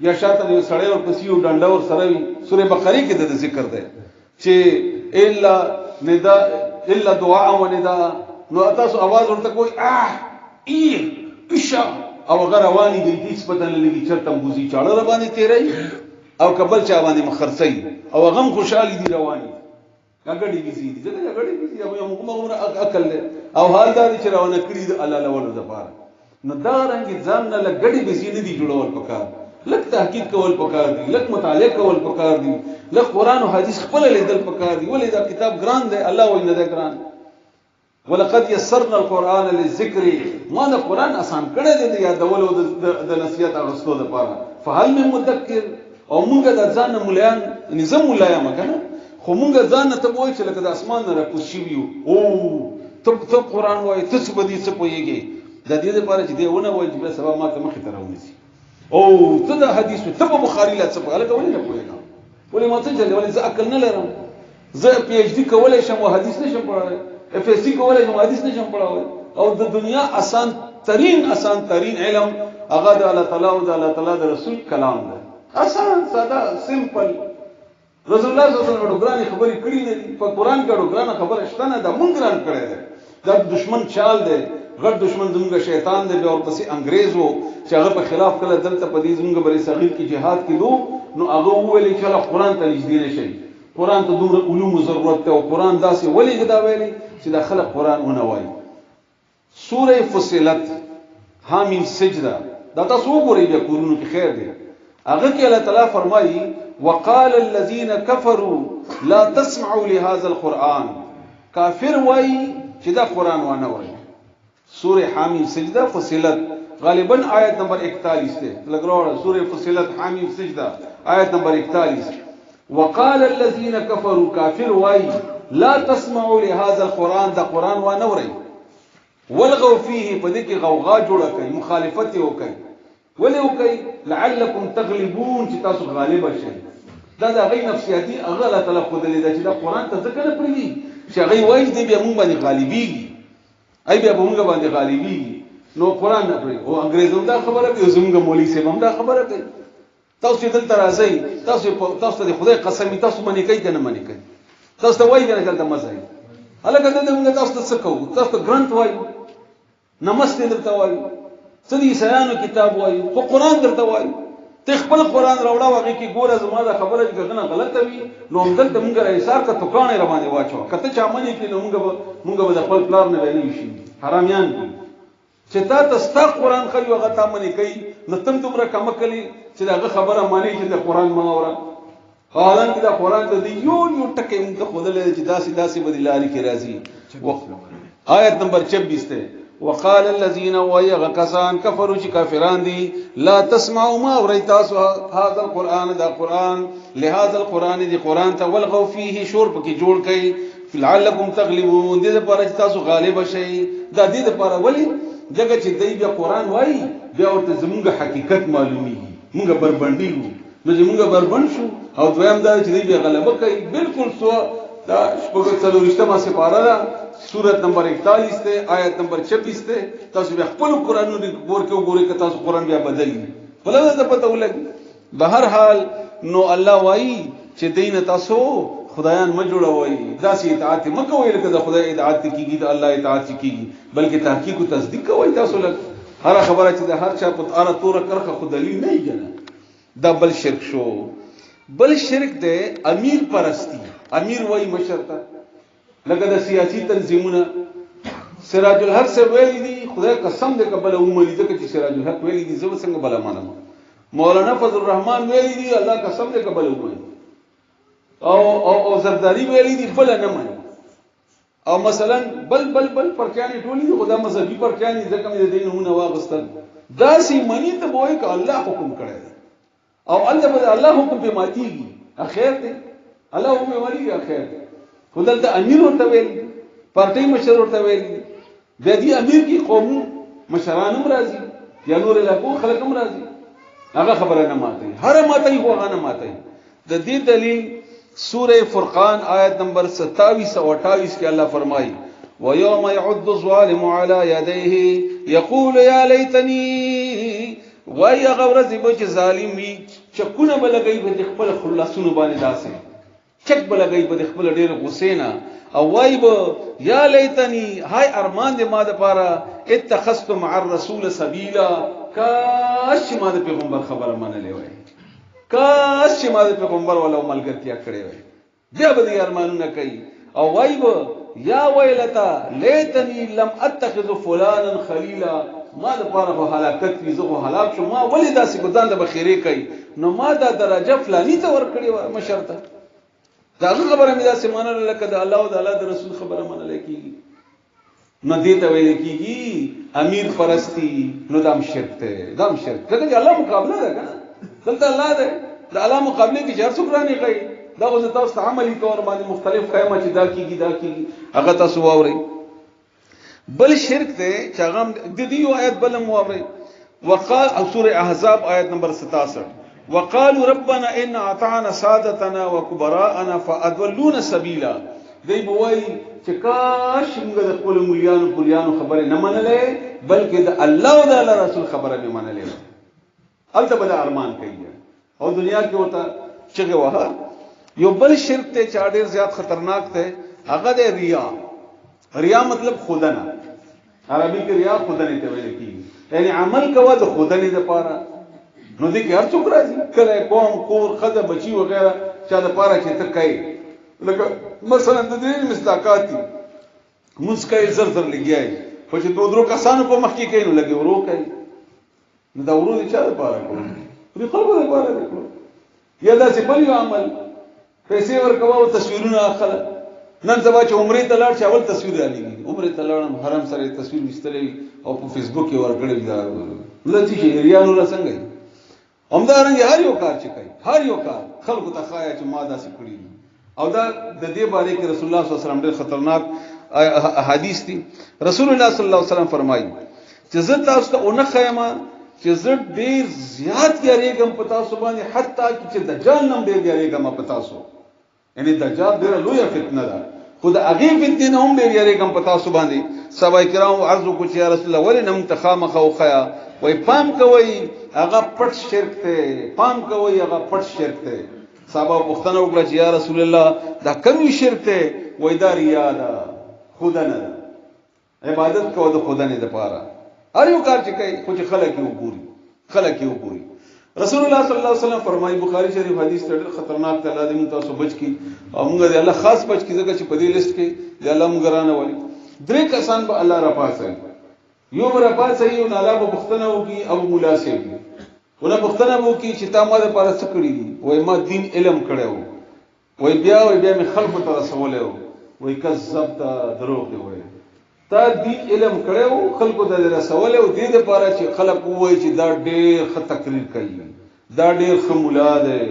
یا شاته یو سړی او پسیو ډنډا ور سره وي سوره بقره کې د ذکر ده چې الا ندا الا دعاء و ندا نو تاسو आवाज ورته کوئی ای پښا او غروانی دي هیڅ پته نه لګي چرته بوزي چاړه ر باندې تیرای او قبل چا باندې مخرسي او غم خوشحالي دي رواني کګړي بيزي دي ځکه کګړي بيزي او موږ عقل او حال دا چې روانه کړی د الله لولو د پاره نو دا رنګ ځان نه لګړي بيزي نه دي جوړول پکار لک تحقیق کول پکار دي لک مطالعه کول پکار دي لک قران او حديث خپل لیدل پکار دي ولې دا کتاب ګران دی الله وایي نه دا ګران ولقد يسرنا القران للذكر ما دا قران آسان کړی دی د یادولو د نصیحت او رسول د پاره فهل من مذکر او مونږ د ځان مولایان نظام مولایان کنه خو مونږ ځان ته وایي چې لکه د اسمان نه راکوز شویو او ته قران وایي ته څه بدی څه پويږي د دې لپاره چې دی ونه وایي چې سبا ما ته مخې ته راونی او ته د حدیث ته په بخاری لا څه په لکه ولې نه پوهیږم ولې ما ته چې ولې زه عقل نه لرم زه پی ایچ ډی کولای شم او حدیث نشم پڑھاوی اف ایس سی کولای شم حدیث نشم پڑھاوی او د دنیا آسان ترین علم هغه د الله تعالی او د الله تعالی د رسول کلام ده آسان ساده سمپل رسول الله صلی الله علیه وسلم ډوګرانی خبرې کړې نه دي په قران کې ډوګرانه خبره شته نه د مونږ ګران کړی ده د دشمن چال ده غټ دشمن زموږ شیطان دی او پسې انګريز وو چې هغه په خلاف کله دلته په دې زموږ بری صغیر کې jihad کړو نو هغه ویلي چې قرآن ته نږدې نشئ، قرآن ته دومره علوم ضرورت ته، او قرآن داسې ولې دا ویلي چې دا خلک قرآن ونه وایي. سوره فصلت حامیم سجده دا تاسو وګورئ بیا کورونو کې خیر دی. هغه کې الله تعالی فرمایي وقال الذين كفروا لا تسمعوا لهذا القرآن، کافر وایي چې دا قرآن ونه وایي. سوره حامیم سجده فصلت غالبا آیت نمبر 41 ته لګراوړه. سوره فصلت حامیم سجده آیت نمبر 41. وقال الذين كفروا کافر وایي لا تسمعوا لهذا القرآن، دا قرآن ونه وایي. ولغوا فيه پدې کې غوغا جوړه کوي، مخالفت یې وکړي. ولې وکړي؟ لعلکم تغلبون، چې تاسو غالب شئ. دا د هغې نفسیاتي هغه الله تعالی ښودلې ده چې دا قرآن ته ځکه نه پرېږدي چې هغې وایي دی بیا موږ باندې غالبېږي، ای بیا به موږ باندې غالبېږي، نو قرآن نه پرېږدي. او انګرېز هم دا خبره کوي، زموږ مولوي صاحب هم دا خبره کوي. تاسو چې دلته راځئ، تاسو ته د خدای قسم وي تاسو منې کوئ که نه منې کوئ؟ تاسو ته وایي که نه دلته مه ځئ. هلکه دلته موږ تاسو ته څه کوو؟ تاسو ته ګرنت وایو، نمستې درته وایو، څه د عیسایانو کتاب وایو، خو قرآن درته وایو. ته خپل قرآن راوړه، هغې کې ګوره زما دا خبره چې که نه غلطه وي نو همدلته مونږ را ایثار که توکاڼې را باندې واچوه. که ته چا منې کړي نو مونږ به د خپل پلار نه به نه وشي حرامیان دي. چې تا ته ستا قرآن ښایي هغه تا منې کوي، نو ته هم دومره کمکلې چې د هغه خبره منې چې د قرآن مه اوره. حالانکې دا قرآن ته د یو ټکی مونږ ته ښودلی دی چې داسې به د لارې کې راځي. آیت نمبر 26 دی. وقال الذين ويغكسان كفروا چې کافران دي لا تسمعوا ما اوريتاسو هذا القرآن، دا قرآن لهذا القرآن دي قرآن ته والغوا فيه شور پکې جوړ کړي لعلكم تغلبون، دې لپاره چې تاسو غالب شئ. دا دې لپاره ولې ځکه چې دوی بیا قرآن وایي بیا ورته زمونږ حقیقت معلومیږي، مونږ بربنډېږو. نو چې مونږ بربند شو او دویم دا چې دوی بیا غلبه کوي. بالکل سو دا شپږ څلوېښتمه سپاره ده، سورت نمبر 41 ته آیت نمبر 26 ته. تاسو بیا خپل قرآنونه ګور کې وګورئ که تاسو قرآن بیا بدل بل ته پته ولګي. به هر حال نو الله وایي چې دین تاسو خدایان مه جوړوئ، داسې اطاعت مه کوئ لکه د خدای اطاعت کیږي د الله اطاعت کیږي، بلکې تحقیق او تصدیق کوئ. تاسو لږ هر خبره چې د هر چا په اړه توره کرخه خو دلیل نه یې، دا بل شرک شو. بل شرک دی امیر پرستی. امیر وایي مشر ته، لکه د سیاسي تنظیمونه سراج الحق سے ویلی دي خدای قسم دې کبل ومني ځکه چې سراج الحق ویلی دي زه څنګه بل منم. مولانا فضل الرحمن ویلی دي الله قسم دې کبل ومني، او زرداری ویلی دي بل نه مني، او مثلا بل پرچانی ټولي دي خدای مذهبي پرچانی ځکه مې دې نمونه واغستل. دا سي مني ته وایي ک الله حکم کړی او الله حکم به ماتيږي، اخر دې الله حکم ولي اخر خدای ته امیر ورته ویل، پارټي مشر ورته ویل، بیا دې امیر کې قوم مشران هم راځي یا نور علاقو خلک هم راځي، هغه خبره نه ماتي، هر ماتي هو هغه نه ماتي. د دې دلیل سوره فرقان آیت نمبر 27 او 28 کې الله فرمایي ويوم يعض الظالم على يديه يقول يا ليتني، وای غورز به چې ظالم وي چکونه بلګي به خپل خلاصونو باندې داسې چک بلګي به خپل ډېر غصې نه، او وای به یا لیتنی هاي ارمان دې ما د پاره اتخذت مع الرسول سبیلا، کاش ما د پیغمبر خبره منلې وای، کاش ما د پیغمبر ولا ملګرتیا کړې وای. بیا به دې ارمانونه کوي. او وای به یا ویلتا لیتنی لم اتخذ فلانا خلیلا، ما د پاره په هلاکت وی زه خو هلاک شو، ما ولې داسې ګدان د بخیرې کوي، نو ما دا درجه فلانی ته ور کړی و مشر ته. دا خبره مې داسې منل لکه د الله او د الله د رسول خبره منل کیږي، نو دې ته ویل کیږي امیر پرستی. نو دام شرک ته، دام شرک ته چې الله مقابله ده کنه، دلته الله ده د الله مقابله کې چې څوک رانه کوي دا اوس تاسو ته عملی تور باندې مختلف خیمه چې دا کیږي هغه تاسو واورئ. بل شرک ته چې هغه د دې یو آیت بل مواورئ. وقال سوره احزاب آیت نمبر 67 وقالوا ربنا ان اطعنا سادتنا وكبراءنا فاضلونا سبيلا. دی بوای چې کاش موږ د خپل مليانو پولیانو خبره نه منلې بلکې د الله او د الله رسول خبره به منلې. البته بل ارمان کوي او دنیا کې وته چې واه یو بل شرک ته چې ډېر زیات خطرناک ته هغه د ریا. ریا مطلب خودنه، عربي کې ریا خودنه ته ویل کیږي، یعنی عمل کوه د خودنه لپاره، نو دې کې هر څوک راځي کله قوم کور خزه بچي وغیرہ چا د پاره چې ته کوي لکه مثلا د دې مستاقات موږ کوي زر زر لګیای خو چې دوه درو کسانو په مخ کې کینو لګي ورو کوي نو دا ورو دي چا د پاره کوي په خلکو د پاره کوي یا دا چې بل یو عمل پیسې ورکوه او تصویرونه اخله نن سبا چې عمرې ته لاړ شي اول تصویر رالېږي عمرې ته لاړم حرم سره تصویر وستلې او په فیسبوک کې ورکړې دا لږ چې ریانو را څنګه همدارنګه هر یو کار چې کوي هر یو کار خلکو ته خایا چې ما داسې کړی او دا د دې باره کې رسول الله صلی الله علیه وسلم ډېر خطرناک حدیث دي رسول الله صلی الله علیه وسلم فرمایي چې زه تاسو ته اونخ خیمه چې زه ډېر زیات یریږم په تاسو باندې حتی چې دجال نم ډېر یریږم په تاسو یعنی دجال ډېر لویه فتنه ده خو د هغې فتنې نه هم ډېر یریږم په تاسو باندې صحابه کرام عرض وکړو چې یا رسول الله ولې نه موږ ته خامخا وښیه وایي پام کوئ هغه پټ شرک دی پام کوئ هغه پټ شرک دی صحابه پوښتنه وکړه چې یا رسول الله دا کوم شرک دی وایي دا ریا ده خدا نه ده عبادت کوه د خدا نه دپاره هر یو کار چې کوي خو چې خلک یې وګوري رسول الله صلی الله علیه وسلم فرمایي بخاری شریف حدیث ته ډېر خطرناک دی الله دې موږ تاسو بچ کړي او موږ دې الله خاص بچ کړي ځکه چې په دې لیست کې دې الله موږ رانهولي درې کسان به الله راپاسوي یو به راپاسوي او الله به پوښتنه وکړي او مولا صاحب ونه پوښتنه وکړي چې تا ما دپاره څه کړي دي وایي ما دین علم کړی و وایي بیا مې خلکو ته رسولی و وایي کذبته دروغ دی وایي تا دین علم کړو خلکو ته رسول او دې لپاره چې خلک وایي چې دا ډېر ښه تقریر کوي دا ډېر ښه مولا دی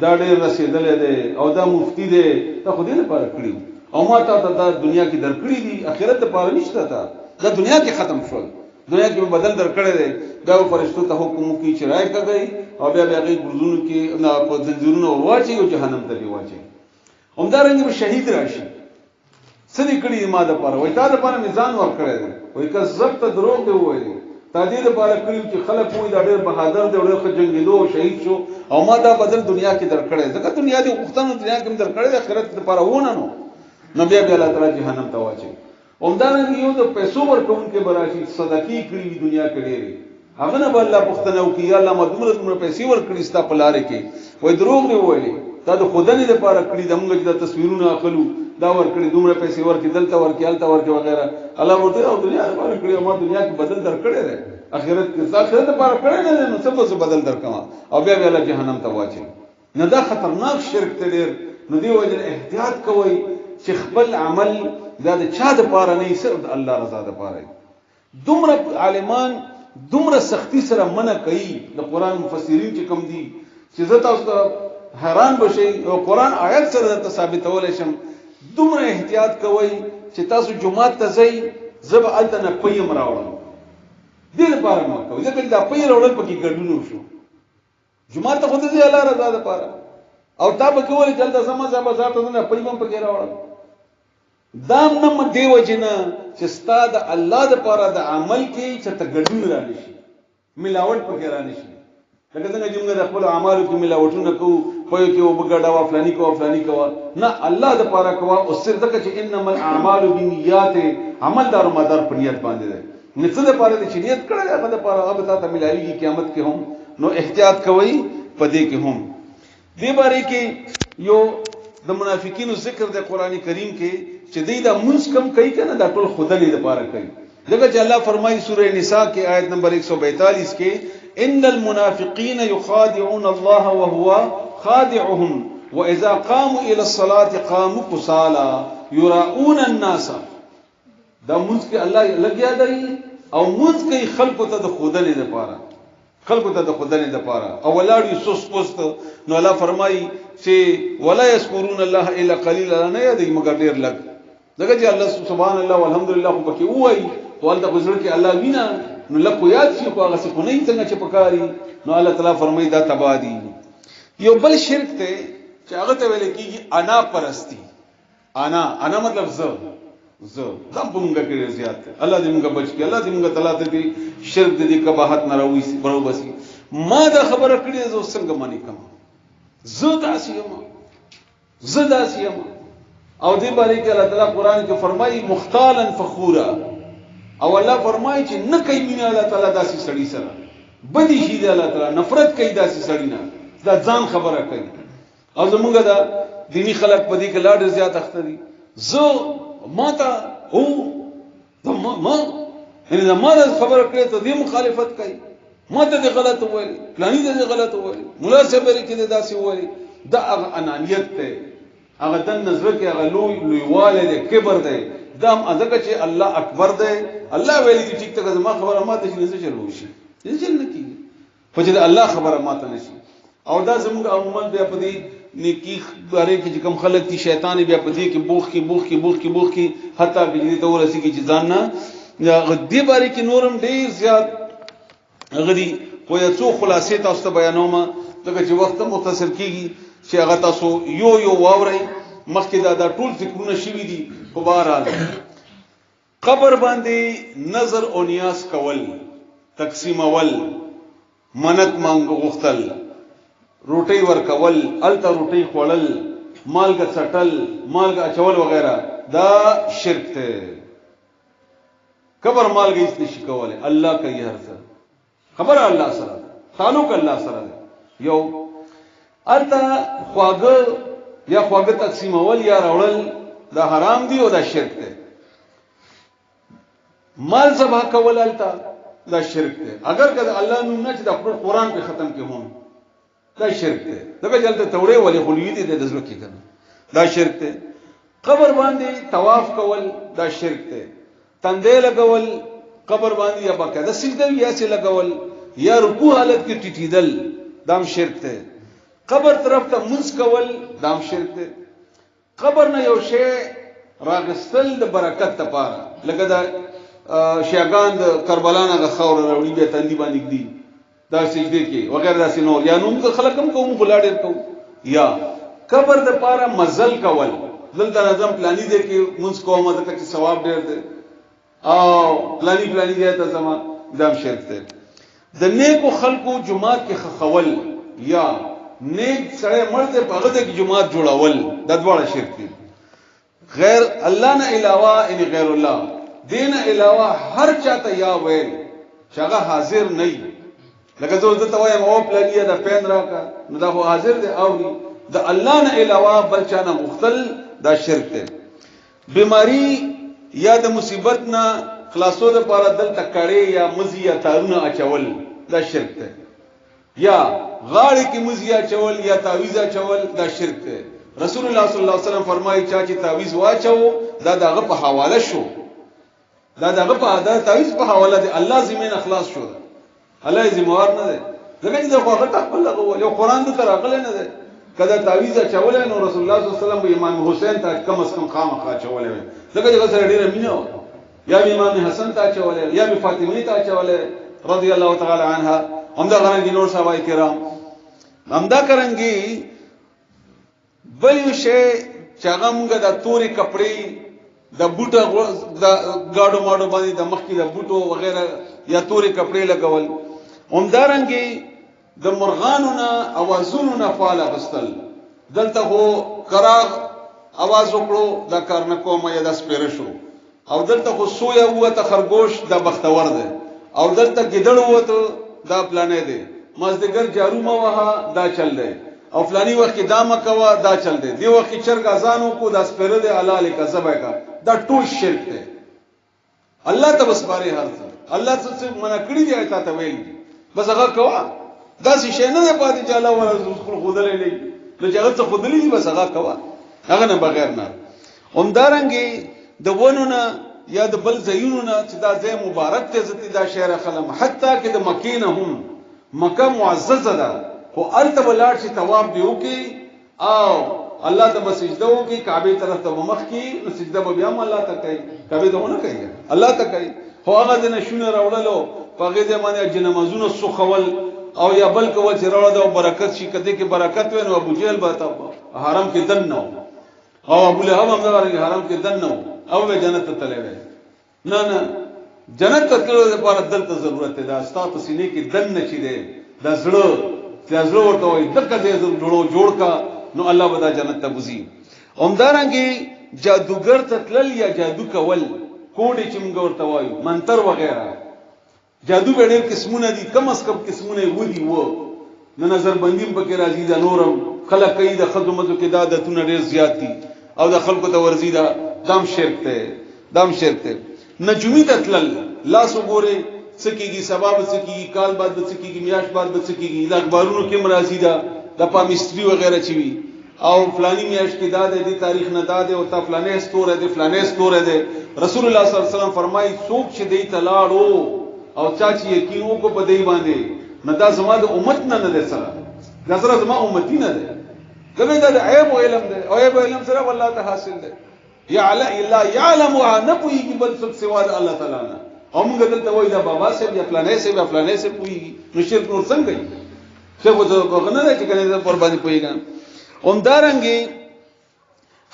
دا ډېر رسېدلی دی او دا مفتی دی تا خو دې لپاره کړي او ما تا ته دا دنیا کې درکړي دي آخرت لپاره نشته تا دا دنیا کې ختم شول دنیا کې بدل درکړی دی دا فرشتو ته حکم وکړي چې رای کوي او بیا هغې ګردونو کې نه په زنځیرونه ورواچوي او جهنم ته دې واچوي همدارنګه به شهید راشي سدي کړي ما د پاره وای تا د پاره میزان ور کړی دی وای کذب ته دروغ دی وایي تا دې د پاره کړی چې خلک وایي دا ډېر بهادر دی ډېر ښه جنګېدو او شهید شو او ما دا بدل دنیا کې درکړی ځکه دنیا دې غوښتنه دنیا کې درکړی د آخرت لپاره ونه نو بیا الله تعالی جهنم ته واچي همدارنګه یو د پیسو ورکوونکي به راشي صدقې کړي دنیا کې ډېرې هغه نه به الله پوښتنه وکړي یا الله ما دومره پیسې ورکړي ستا په لارې کې وایي دروغ دی ویلي دا د خدای لپاره کړي د موږ چې د تصویرونه اخلو دا ورکړي دومره پیسې ورکړي دلته ورکړي هلته ورکړي وغیرہ الله ورته او دنیا لپاره کړي او ما دنیا کې بدل درکړی دی آخرت کې آخرت لپاره کړی نه دی نو څه بدل درکما او بیا الله جهنم ته واچي نه دا خطرناک شرک ته ډېر نو دې وجه احتیاط کوئ چې خپل عمل دا د چا دپاره نه صرف د الله رضا دپاره دومره عالمان دومره سختی سره منع کوي د قرآن مفسرین چې کوم دي چې زه تاسو ته حیران بشئ او قرآن آیت سره درته ثابتولی شم دومره احتیاط کوئ چې تاسو جمعات ته ځئ زه به هلته نه پیم راوړم دې لپاره مه کوئ ځکه چې دا پی راوړل پکې ګډون وشو جمعات ته خو ته ځئ الله رضا دپاره او تا به کولی چې هلته زما زه بازار ته ځم نه پی هم پکې راوړم دا نه دې وجې نه چې ستا د الله دپاره د عمل کې چې ته ګډون را نشي ملاوټ پکې را نشي لکه څنګه چې موږ د خپلو اعمالو کې ملاوټونه کوو په یو کې اوبه ګډوه فلاني کوه نه الله دپاره کوه او صرف ځکه چې انما الاعمال بالنیات عمل دار و مدار په نیت باندې دی نو څه دپاره دی چې نیت کړی دی هغه دپاره هغه به تا ته ملاویږي قیامت کې هم نو احتیاط کوئ په دې کې هم دې باره کې یو د منافقینو ذکر دی قرآن کریم کې چې دوی دا مونځ کم کوي که نه دا ټول خدای دپاره کوي ځکه چې الله فرمایي سوره نساء کې آیت نمبر 142 کې ان المنافقین یخادعون الله وهو خادعهم واذا قاموا الى الصلاه قاموا كسالى يراؤون الناس دا مونږ کې الله لګیا دی او مونږ کې خلکو ته د خدای لپاره او ولاړ سوس پوست نو الله فرمایي چې ولا يذكرون الله الا قليلا نه یادې مګر ډیر لګ ځکه چې الله سبحان الله والحمدلله خو پکې وایي او الله بزرګ کې الله وینا نو لکه یاد شي خو هغه څه کو نه څنګه چې پکاري نو الله تعالی فرمایي دا تبادی یو بل شرک ته چې هغه ته ویل کېږي انا پرستی انا مطلب زه ځم په موږ کې زیات الله دې موږ بچ کړي الله دې موږ تعالی ته شرک دې کباحت نه راوي برو بسي ما دا خبره کړې زه څنګه مانی کوم زه داسې یم او دې باندې کې الله تعالی قران کې فرمایي مختالا فخورا او الله فرمایي چې نه کوي مینه الله تعالی داسې سړی سره بدی شي د الله تعالی نفرت کوي داسې سړی نه دا ځان خبره کوي او زمونږ دا دینی خلک په دې کې لا ډېر زیات اخته دي زه ماته او ما یعنی دا ما خبره کړې ته دې مخالفت کوي ماته دې غلط وایي پلاني دې غلط وایي مولا صاحب لري کې داسې وایي دا هغه انانیت ته هغه د نظر کې هغه لویواله دې کبر دی دا هم ځکه چې الله اکبر دی الله ویلي چې ټیک ته زما خبره ماته شي نه چلو شي دې چل نه کیږي خو چې الله خبره ماته نشي او دا زموږ عموما بیا په دې نیکی باره کې چې کوم خلک دي شیطان بیا په دې کې بوخ کې حتی چې دې ته ورسیږي چې ځان نه دې باره کې نورم ډیر زیات غدي خو یو څو خلاصې تاسو ته بیانوم دغه چې وخت مختصر کیږي چې هغه تاسو یو واورئ مخکې دا ټول فکرونه شوي دي په بهرحال قبر باندې نظر او نیاز کول تقسیم اول منت مانګ غختل روټي ورکول الته روټي خوړل مالګه څټل مالګه اچول وغیرہ دا شرک ته قبر مالګه هیڅ نشي کوله الله کوي هر څه خبر الله سره تعلق الله سره یو الته خواګه یا خواګه تقسیم اول یا راوړل دا حرام دی او دا شرک ته مال ذبح کول الته دا شرک ته اگر کله الله نوم نه چې د قرآن په ختم کې هم دا شرک ته دغه جلته توړې ولې خلیې دي د ذکر کې کنه دا شرک ته قبر باندې طواف کول دا شرک ته تندې لګول قبر باندې یا باقاعده سجده یا سي لګول یا رکوع حالت کې ټټیدل دام شرک ته قبر طرف ته منځ کول دام شرک ته قبر نه یو شی راغستل د برکت لپاره لکه دا شیعاګان د کربلا نه خاور راوړي به تندې باندې دي دا سجده کې وغیرہ داسې نور یا نوم که خلک هم کوم بلاډر کو یا قبر د پاره مزل کول دلته اعظم پلاني دي کې منځ کومه د کې ثواب ډېر دی او پلاني دی ته زما دام شرک دی د نیکو خلقو جمعات کې خخول یا نیک سره مرته په هغه کې جمعات جوړول د دواړه شرک دي غیر الله نه علاوه ان غیر الله دین علاوه هر چاته یا ویل شغه حاضر نه لکه زه ته وایم او پلانیه د پین راکا نو دا خو حاضر دی او د الله نه علاوه بل چا نه مختل دا شرک دی بیماری یا د مصیبت نه خلاصو د پاره دل تکړې یا مزي یا تارونه اچول دا شرک دی یا غاړې کې مزي اچول یا تعویذ اچول دا شرک دی رسول الله صلی الله علیه وسلم فرمایي چې تعویذ واچو دا دغه په حواله شو دا دغه په تعویذ په حواله دی الله زمين اخلاص شو الله زموار نه دی ځکه چې خو هغه خپل لغو یو قران د تر عقل نه دی کله تعویذ چول نو رسول الله صلی الله علیه وسلم امام حسین ته کم از کم خامخا چول وي ځکه چې سره ډیره مینه یا امام حسن ته چول یا فاطمه ته چول رضی الله تعالی عنها همدا غرانګي نور صحابه کرام همدا کرانګي بل شي چاغمګه د توري کپڑے د بوټه د گاډو ماډو باندې د مخکې د بوټو وغیرہ یا توري کپڑے لګول همدارنګي د مرغانو نه اوازونو نه فعال غستل دلته هو کراغ आवाज وکړو دا کار نه کوم یا د سپیره شو او دلته خو سویا وته خرګوش د بختور ده او دلته ګډړ وته دا پلانې ده مازدګر جارو ما وها دا چل دی او فلانی وخت کې دا مکوا دا چل دی دی وخت چرګ اذانو کو دا سپیره ده حلال کا زبا کا دا ټول شرک ده الله ته بس باره هر څه الله څه منع کړی دی آیات ته ویل بس هغه کوا دا شي نه پاتې چې الله ورسول خودلې نه نو چې هغه څه خودلې بس هغه کوا هغه نه بغیر نه همدارنګي د ونونه یا د بل زینونه چې دا ځای مبارک ته زتی دا شهر خلم حتی کې د مکینه هم مکه معززه ده خو الته بلار شي ثواب دیو کې او الله ته سجده وکي کعبه طرف ته مخ کې نو سجده به بیا الله ته کوي کعبه ته نه کوي الله ته کوي خو هغه د نشونه راوړلو پغه دې باندې جنمازونه سخول او یا بل کو چې راوړل او برکت شي کده کې برکت وینو ابو جهل به حرم کې دن نو او ابو لهب هم دغه حرم کې دن نو او به جنت ته تللی نه جنت ته تللو لپاره دلته ضرورت ده استاد سینې کې دن نشي ده د زړه ورته وي دغه دې جوړ کا نو الله ودا جنت ته بوزي همدارنګي جادوګر ته تلل یا جادو کول کوډي چې موږ ورته وایو منتر وغیرہ جادو به ډېر قسمونه دي، کم از کم قسمونه ودی وو نه نظر بندیم پکې راځي دا نورم خلک کوي د خدمتو کې دا عادتونه ډېر زیات دي او د خلکو ته ورزي دا دام شرک ته نجومی تتلل لاس وګوره سکیږي سبب سکیږي کال بعد سکیږي میاش بعد سکیږي د اخبارونو کې مرাজি دا د پامستری وغیرہ چی وی او فلانی میاش کې دا د تاریخ نه دا د او تا فلانه ستوره د فلانه ستوره د رسول الله صلی الله علیه وسلم فرمایي څوک چې دی تلاړو او چا چې یقینو کو په دی باندې نه دا زما د امت نه نه سره دا سره زما امتی نه ده کله دا عیب او علم ده او عیب او علم سره والله ته حاصل ده الا يعلم نبوي بل څه سوا د الله تعالی نه او موږ دلته وای دا بابا صاحب یا فلانه صاحب پوي نو شرک نور څنګه وي څه وځو نه ده چې کنه پر باندې پويګا اومدارنګي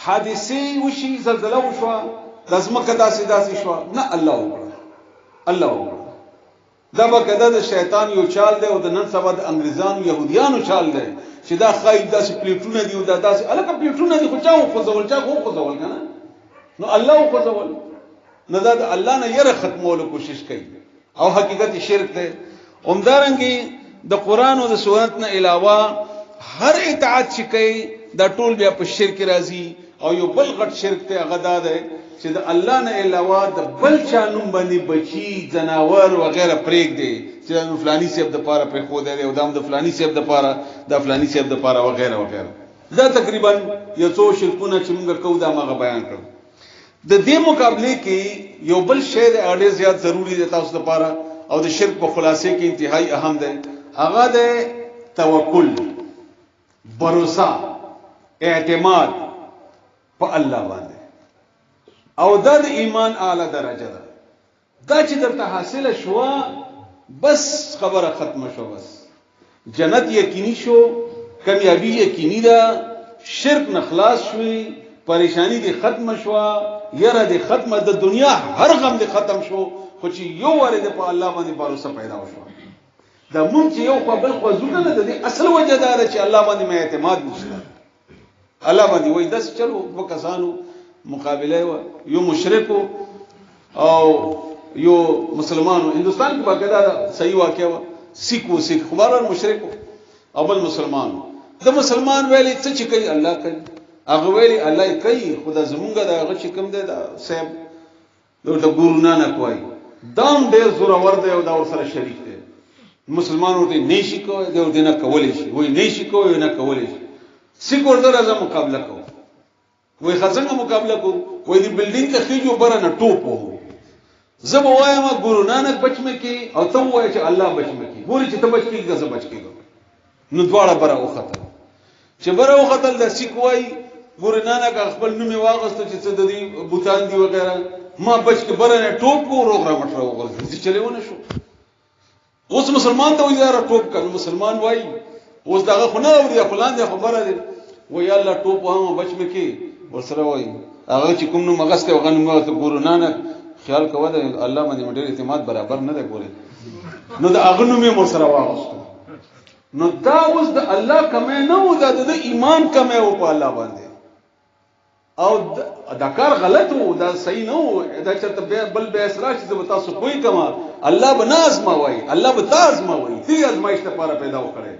حادثه وشي زلزلہ وشو دزمکه داسې شو نه الله وکړه دا به کده د شیطان یو چال دی او د نن سبا د انګریزانو يهوديانو چال دی چې دا خایب داسې پلیټونه دی او دا داسې الکه پلیټونه دی خو چا خو ځول کنه نو الله خو ځول نه دا الله نه یره ختمولو کوشش کوي او حقیقت شرک دی اومدارنګي د قران او د سنت نه علاوه هر اطاعت چې کوي دا ټول بیا په شرک راځي او یو بل غټ شرک ته هغه دا دی چې د الله نه علاوه د بل چا نوم باندې بچي جناور وغیرہ پرېګ دی چې نو فلانی صاحب د پاره پر خو دی او دام د فلانی صاحب د پاره وغیرہ دا تقریبا یو څو شرکونه چې موږ کوو دا ما بیان کړ د دې مقابله کې یو بل شی د اړې زیات ضروری دی تاسو لپاره او د شرک په خلاصې کې انتهایی اهم دی هغه د توکل باور اعتماد په الله باندې او دا د ایمان اعلی درجه ده دا چې درته حاصله شو بس خبره ختمه شو بس جنت یقیني شو کامیابی یقیني ده شرک نخلاص شوي پریشانی دي ختم شو یره دي ختمه د دنیا هر غم دي ختم شو خو چې یو ورته په الله باندې باور پیدا وشو دا مونږ چې یو په بل خو زونه نه دي اصل وجه دا چې الله باندې مې اعتماد نشته الله باندې وای داس چلو وکسانو مقابله یو مشرک او یو مسلمانو هندستان کې باقاعده صحیح واقعا سیک خبران مشرک او بل مسلمانو د مسلمان ویلي څه چې کوي الله کوي هغه ویلي الله کوي خدا زمونږ دا هغه چې کوم دی دا صاحب د ګورو نه کوي دام ډېر زور ور دی او دا ور سره شریک دی مسلمانانو ته نشي کوي دا ودنه کولای شي وای نشي کوي نه کولای شي سیک ورته راځه مقابله کوي وای خزنګ مقابله کو وای دی بلډینګ ته خېجو برنه ټوپ وو زب وایم ګورو نانک بچمه کی او ته وای چې الله بچمه کی ګوري چې ته بچ کیږي زب بچ کیږي نو دواړه بره وخته چې بره وخته د سیک وای ګورو نانک خپل نوم واغسته چې څه د دې بوتان دی وغیرہ ما بچ کې برنه ټوپ کو روغ را مټره وغورځي چې چلےونه شو اوس مسلمان ته وای دا ټوپ کړه مسلمان وای اوس داغه خو نه اوري فلان دی خبره دی وای الله ټوپ هم بچمه کی ورسره وای هغه چې کوم نو مغسته وغنمه ته ګورو نانک خیال کوه د الله باندې ډېر اعتماد برابر نه دی ګوري نو د هغه نوم یې مرسره واغستو نو دا اوس د الله کمه نه و د ایمان کمه و په الله باندې او دا کار غلط و دا صحیح نه و دا چې بل به اسرا چې تاسو کوی کما الله بناز ما وای الله بتاز ما وای دې ازمایش لپاره پیدا وکړي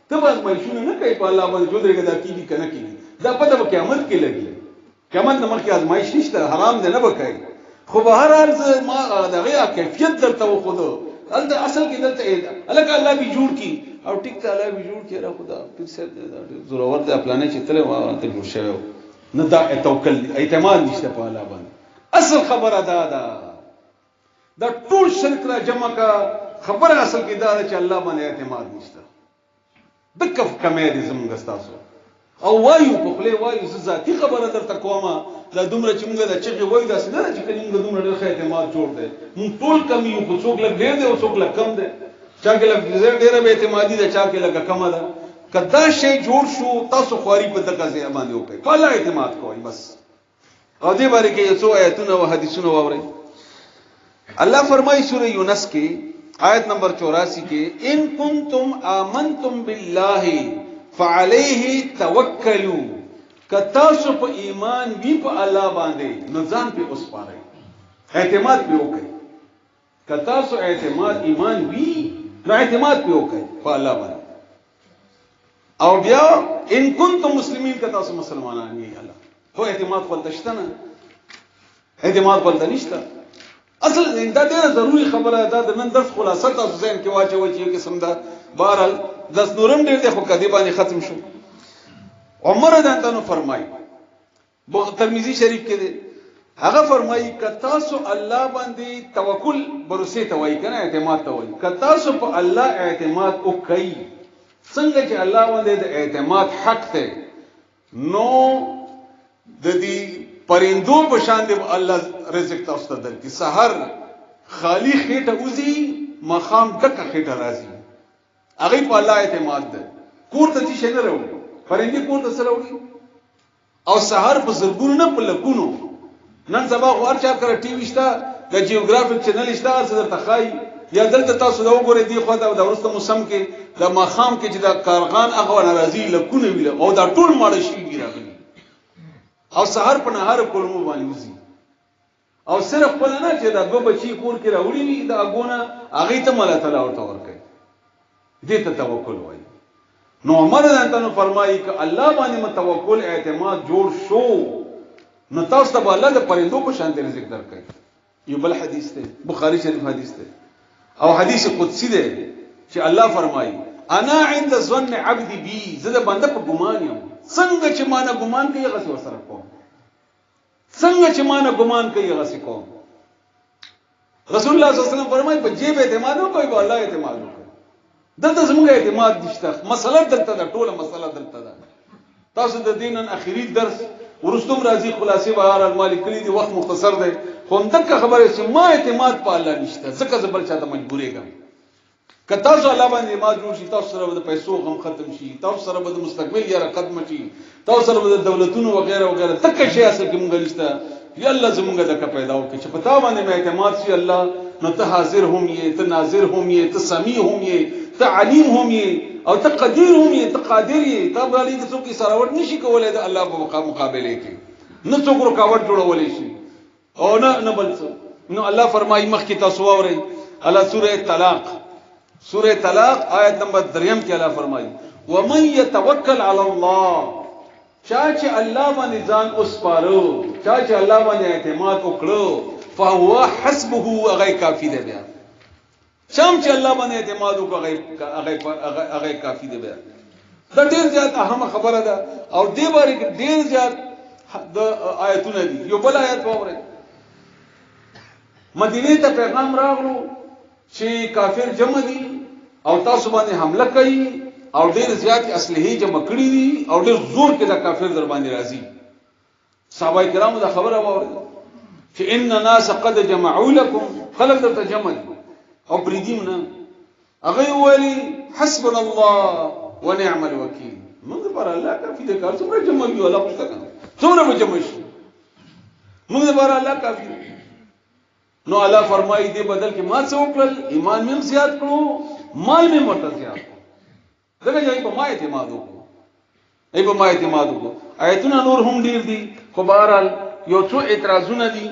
ته به ازمایشونه نه کوي په الله باندې جوړه دا کیږي کنه کیږي دا په قیامت کې لګي قیامت د مخکې ازمایش نشته حرام دی نه وکړي خو به هر ارز ما دغه کیفیت درته وخدو الته اصل کې دلته الکه الله به جوړ کی او ټیک ته الله به جوړ کی را خدا پیر سر زورور د پلانې چې تل ته جوړ شوی نه دا توکل اعتماد نشته په الله باندې اصل خبره دا ټول شرک را جمع کا خبره اصل کې دا چې الله باندې اعتماد نشته دکف کمه دي زموږ تاسو او وایو په خله وایو ذاتی خبره درته کومه دا دومره چې موږ دا چې وایو دا څنګه چې موږ دومره ډېر اعتماد جوړ دی موږ ټول کم یو په څوک لګ ډېر دی او څوک لګ کم دی چا کې لګ ډېر به اعتمادي ده چا کې لګ کم ده کدا شی جوړ شو تاسو خواري په دغه ځای باندې وکړئ په الله اعتماد کوئ بس او دې باندې کې یو څو آیتونه او حدیثونه واورئ الله فرمایي سورہ یونس کې آیت نمبر 84 کې ان کنتم آمنتم بالله فعليه توکلوا کتاسو په ایمان وی په الله باندې نو ځان په اوس پاره اعتماد به وکړي کتا سو اعتماد ایمان وی نو اعتماد په وکړي په الله باندې او بیا ان کنتم مسلمین کتا سو مسلمانان یې الله هو اعتماد خپل تشتنه اعتماد خپل نشته اصل دا ډیره ضروری خبره ده د نن درس خلاصه تاسو ذهن کې واچوي چې قسم ده بهرحال داس نورم ډیر د خو کدی باندې ختم شو عمر رضی الله فرمایي ترمذی شریف کې ده هغه فرمایي کتا سو الله باندې توکل بروسه ته وایي کنه اعتماد ته وایي کتا سو په الله اعتماد وکړي څنګه چې الله باندې د اعتماد حق ته نو د دې پرندو په شان دی الله رزق تاسو ته درکې سحر خالی خېټه وزي مخام دکه خېټه راځي هغه په الله اعتماد ده کور ته چې نه راوړي پرندې کور ته سره وړي او سحر په زرګونو نه په لکونو نن سبا غوړ چا کړ ټي وي شته د جیوګرافیک چینل شته څه تخای یا دلته تاسو دا وګورئ دی خو دا ورسته موسم کې د مخام کې چې دا کارغان هغه ناراضي لکونه ویل او دا ټول ماړه شي راغلي او سحر په نهار کولمو باندې وزي او صرف په نه چې دا دو بچي کور کې راوړي وي دا اګونه هغه ته الله تعالی ورته ورکړي دې ته توکل وایي نو عمر انتنو فرمایي ک الله باندې متوکل اعتماد جوړ شو نو تاسو ته الله د پرندو په شان رزق درکړي یو بل حدیث ته بخاری شریف حدیث ته او حدیث قدسی ده چې الله فرمایي انا عند ظن عبدي بي زه د بنده په ګمان یم څنګه چې مانه ګمان کوي هغه څه سره کوم څنګه چې مانه ګمان کوي هغه څه کوم رسول الله صلی الله علیه وسلم فرمایي په جیب اعتماد کوي په الله اعتماد کوي دلته زموږ اعتماد نشته مسله دلته ده ټوله مسله دلته ده تاسو د دین نن اخیری درس ورستم راضی خلاصې بهار المالک کلی دی وخت مختصر دی خو دغه خبره چې ما اعتماد په الله نشته ځکه زبر چاته مجبورېږم که تاسو الله باندې اعتماد جوړ شي تاسو سره د پیسو غم ختم شي تاسو سره د مستقبل یاره ختم شي تاسو سره د دولتونو وغیرہ وغیرہ تک شي اصل کې مونږ نشته یا الله زمونږ دغه پیدا وکړي چې پتا باندې اعتماد شي الله نو ته حاضر هم یې ته ناظر هم یې ته سمیع هم یې ته علیم هم یې او ته قدیر هم یې ته قادر یې ته باندې څوک یې سراوټ نشي کولای د الله په مقابله کې نه څوک رکاوټ جوړولای شي او نه بل څه نو الله فرمایي مخکې تاسو واورئ الله سوره طلاق آیت نمبر 3 کې الله فرمایي ومن يتوکل علی الله چا چې الله باندې ځان اوسپارو چا چې الله باندې اعتماد وکړو فهو حسبه هغه کافی دی بیا شام چې الله باندې اعتماد وکړي هغه کافی دی بیا دا ډیر زیات اهم خبره ده او دې باندې ډیر زیات د آیتونه دي یو بل آیت واورئ مدینه ته پیغام راغلو چې کافر جمع دي او تاسو باندې حمله کوي او ډیر زیات اسلحه جمع کړی دي او ډیر زور کې د کافر در باندې راځي صحابه کرامو دا خبره واورئ چې ان الناس قد جمعوا لكم خلق درته جمع دي او پریدیم نه هغه ویلي حسبنا الله ونعم الوکیل موږ پر الله کافی دي کار څومره جمع وي الله پښته کنه څومره جمع شي موږ پر الله کافی نو الله فرمایي دې بدل کې ما څه وکړل ایمان مې زیات کړو مال مې مرته زیات کړو دغه یې په ما اعتماد وکړو آیتونه نور هم ډیر دي خو بهرحال یو څو اعتراضونه دي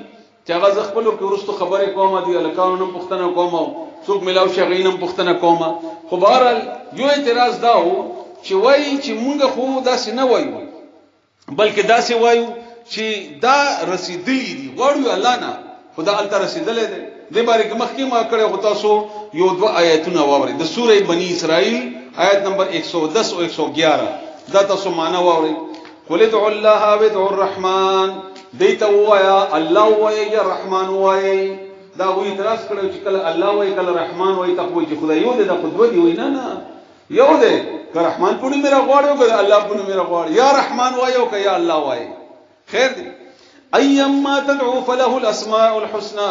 چې هغه خپل کې ورستو خبره کومه دي الکانو نن پښتنه کومه څوک ملاو شغینم پښتنه کومه خو بهرحال یو اعتراض دا و چې وایي چې مونږ خو داسې نه وایو بلکې داسې وایو چې دا رسیدلی دي غواړو الله نه خدا الته رسیدلې ده د باره کې مخکې ما کړه هو تاسو یو دوا آیتونه واورئ د سوره بنی اسرائیل آیت نمبر 110 او 111 دا تاسو معنا واورئ قل ادعوا الله وادعوا الرحمن دیت وایا الله وایا یا رحمان وایا دا وی اعتراض کړو چې کله الله وایا کله رحمان وایا تاسو چې خدای یو د قدوت دی وینا نه یو دی که رحمان په نوم میرا غواړو که الله په نوم میرا غواړو یا رحمان وایا او که یا الله وایا خیر دی ايما تدعو فله الاسماء الحسنى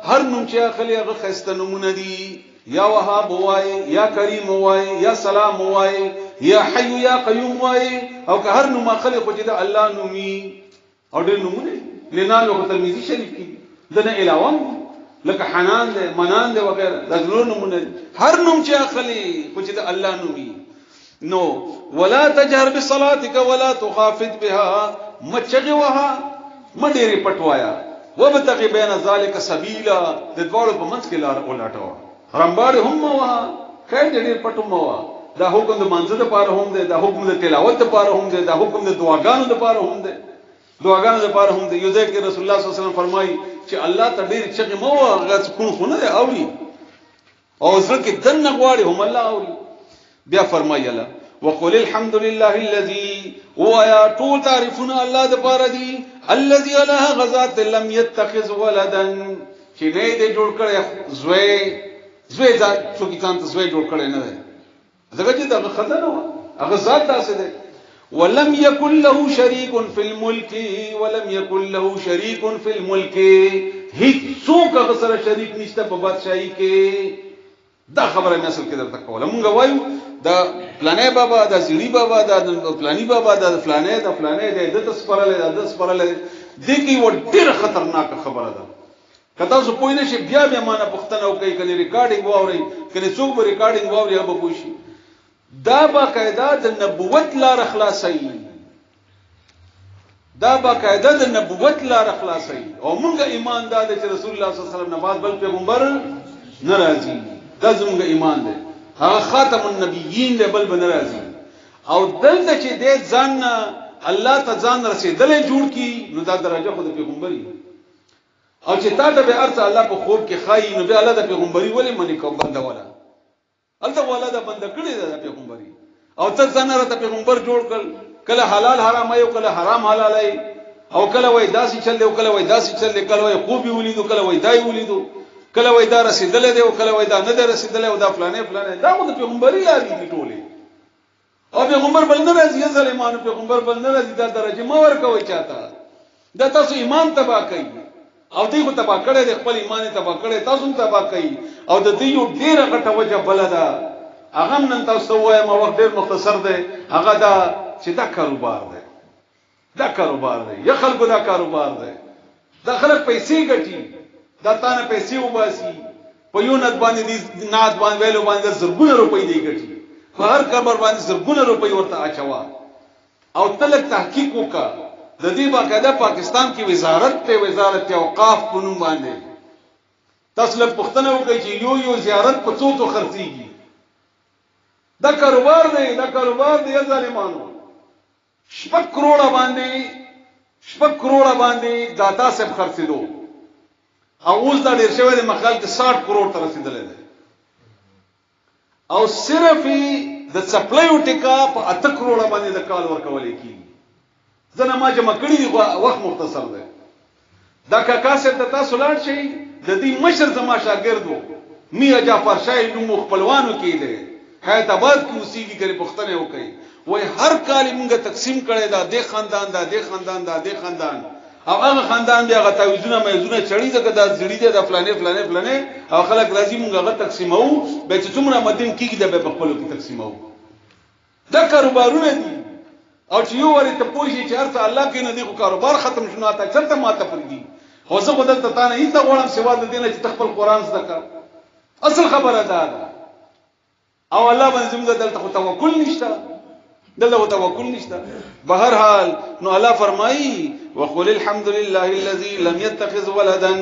هر نوم چې اخلي هغه خسته نومونه دي یا وهاب وای یا کریم وای یا سلام وای یا حي یا قيوم وای او که هر نوم اخلي خو چې د الله نومي او ډېر نومونه لنانو په ترمذی شریف کې دنه علاوه لکه حنان ده منان ده وغیرہ د نور نومونه هر نوم چې اخلي خو چې د الله نومي نو ولا تجهر بصلاتك ولا تخافت بها مچغي وها مډيري پټوایا وبتغي بین ذلک سبیلا د دوړو په منځ کې لار ولاټو رمباړ هم وها خیر دې پټو موا دا حکم د منځ د پاره هم دی دا حکم د تلاوت د پاره هم دی دا حکم د دعاګانو د پاره هم دی دعاګانو د پاره هم دی یو ځکه رسول الله صلی الله علیه وسلم فرمایي چې الله ته ډېر چغې مو هغه سکون خونه دی اوري او زړه کې دنه غواړي هم الله اوري بیا فرمایي الله وقل الحمد لله الذي ويا طول تعرفنا الله د پاره دی الذي الله غزات لم يتخذ ولدا چې نه دې جوړ کړي زوی دا څوک ځان ته زوی جوړ کړي نه دی زګه چې دا خزانه هغه ذات داسې دی ولم يكن له شريك في الملك ولم يكن له شريك في الملك هیڅ څوک هغه سره شریک نشته په بادشاہي کې دا خبره مې اصل کې درته کوله مونږ وایو دا فلانه بابا دا زیری بابا دا فلانی بابا دا فلانه د سپرله د سپرله د کی و ډیر خطرناک خبره ده کله زه پوه نه شي بیا مانه پښتنه او کوي کله ریکارډینګ واوري کله څوک به ریکارډینګ واوري هغه به شي دا باقاعده د نبوت لار خلاصي دا باقاعده د نبوت لار خلاصي او مونږه ایمان دا چې رسول الله صلی الله علیه وسلم نماز بل پیغمبر ناراضي دا زموږ ایمان دی هغه خاتم النبیین دی بل ناراضي او دلته چې دې ځان الله ته ځان رسیدلې جوړ کی نو دا درجه خو د پیغمبري او چې تا ته به ارث الله په خوب کې خای نو به الله د پیغمبري ولې منی کوم بنده ولا الله ولا د بنده کړي د پیغمبري او ته ځان راته پیغمبر جوړ کړ کله حلال حرام ایو کله حرام حلال ای او کله وای داسي چل او کله وای داسي چل کله وای خوب ولیدو کله وای دای ولیدو کله وای دا رسیدلې دی او کله وای دا نه دی رسیدلې او دا فلانه دا خو د پیغمبري لاري دي ټوله او پیغمبر بل نه راځي ظالمانو پیغمبر بل نه راځي دا درجه ما ورکوي چاته دا تاسو ایمان تبا کوي او دوی خو تبا کړي د خپل ایمان تبا کړي تاسو هم تبا کوي او د دې یو ډیره غټه وجه بل ده هغه نن تاسو وایم وخت ډیر مختصر دی هغه دا چې دا کاروبار دی دا کاروبار دی یا خلکو دا کاروبار دی دا خلک پیسې ګټي دا تانه پیسې وباسي په یو نت باندې دي نات باندې ویلو باندې زرګونه روپۍ دی ګټي په هر کبر باندې زرګونه روپۍ ورته اچوا او تلک تحقیق وکړه د دې باقاعده پاکستان کې وزارت اوقاف په نوم باندې تاسو له پښتنه وکړي چې یو زیارت په څو تو خرڅيږي دا کاروبار دی ظالمانو شپږ کروڑه باندې داتا سب خرڅېدو او اوس دا ډیر شوی د مخال کې 60 کروڑ ته رسیدلې ده او صرف د سپلای ټیکا په 8 کروڑه باندې د کال ورکول کیږي ځنه ما جمع کړی دی وخت مختصر ده دا کاکا سره تاسو لاړ شئ د دې مشر زما شاګردو میا جعفر شاه نو خپلوانو کې ده حیدرآباد کې اوسېږي کړي پښتنه وکړي وای هر کال موږ تقسیم کړي دا د خاندان او هغه خاندان بیا غا تعویذونه مېزونه چړې دغه د زړې د فلانه او خلک راځي موږ هغه تقسیمو به چې څومره مدین کېږي د په خپل کې تقسیمو دا کاروبارونه دي او چې یو ورته پوښي چې ارته الله کې نه دی کاروبار ختم شونه تا چرته ماته پرېږي خو زه بدل ته نه هیڅ غواړم سوا د دینه چې خپل قران زده کړ اصل خبره ده او الله باندې زموږ دلته توکل نشته بهر حال نو الله فرمایي وقل الحمد لله الذي لم يتخذ ولدا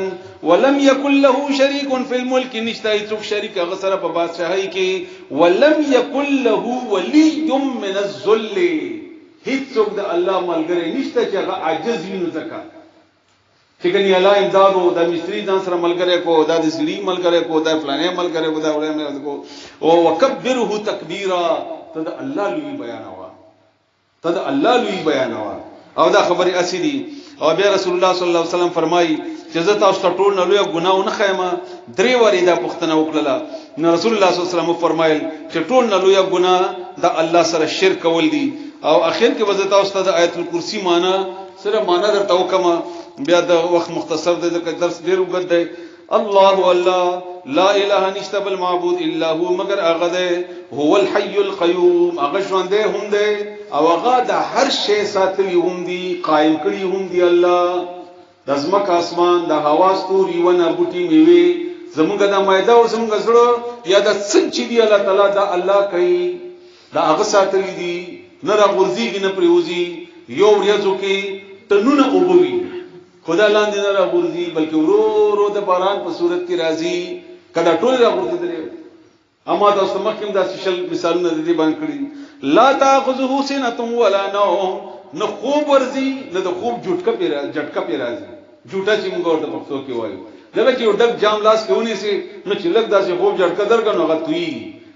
ولم يكن له شريك في الملك نشته هیڅ شریک هغه سره په بادشاہي کې ولم يكن له ولي من الذل هیڅ د الله ملګری نشته چې هغه عاجز وي نو ځکه چې کني الله امدادو د مستری ځان سره ملګری کو دا د سړي ملګری کو دا فلانه ملګری کو دا ولې کو او وکبره تکبیرا ته الله لوی بیانوا او دا خبره اصلي او بیا رسول الله صلی الله علیه وسلم فرمایي چې زه تاسو ته ټول نه لوی ګناو نه خیمه درې وری دا پښتنه وکړه نو رسول الله صلی الله علیه وسلم فرمایل چې ټول نه لوی ګناه دا الله سره شرک ول دي او اخر کې وزه تاسو ته د آیت الکرسی معنا سره معنا درته وکما بیا د وخت مختصر دی ځکه درس ډیر وګد دی الله لا اله نشته بل معبود الا هو مگر هغه دی هو الحي القيوم هغه ژوند دی هم دی او هغه د هر شی ساتلی هم دی قائم کړی هم دی الله د زمک اسمان د هوا ستوري ونه بوټي میوي زمونږ د مایده او زمونږ زړه یا د څنګه دی الله تعالی دا الله کوي دا هغه ساتلی دی نه را غورځيږي نه پریوزي یو ورځو کې تنونه اوبوي خدا لاندې نه راغورځي بلکې ورو ورو د باران په صورت کې راځي کله ټول راغورځي. اما تاسو مخکې دا شل مثالونه د دې باندې کړی. لا تاخذه سنه ولا نوم، نه خوب ورځي نه د خوب جټکه پیرازي. جټه چې موږ ورته پښتو کې وایو دغه چې ډک جام لاس کې ونی سي نو چې لګ داسې خوب جټکه درکنو غتوي.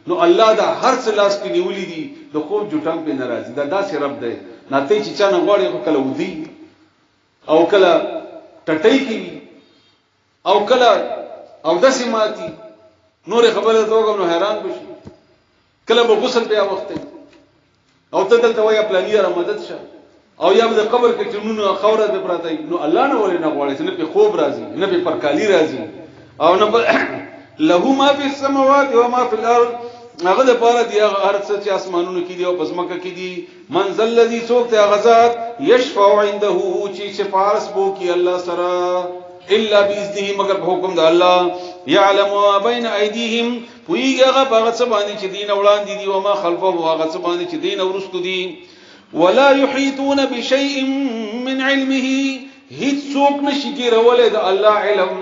نو الله دا هر څه لاس کې نیولې دي د خوب جټم په ناراضي. دا داسې رب دی ناته چې چا نه غواړي کله ودی او کله ټټۍ کی او کله او داسې ماتي نور خبره توګه نو حیران بشي. کله به غسل بیا وخت او ته دلته وای پلاني را مدد شه او یا د قبر کې چونونو خوره به پراته نو الله نه ولې نه غواړي نه په خوب راځي نه په پرکالی راځي او نه له ما فی السماوات و ما فی الارض. هغه د پاره دی هر څه چې اسمانونو کې دی او پسمکه کې دی. منزل الذی سوق ته غزاد یشفع عنده چې شفاعت بو کې الله سره الا باذنه مگر په حکم د الله. يعلم ما بين ايديهم پویږي هغه په څه باندې چې دین وړاندې دي او ما خلفه هغه څه باندې چې دین ورستو دي. ولا يحيطون بشيء من علمه هیڅ څوک نشي ګرولې د الله علم.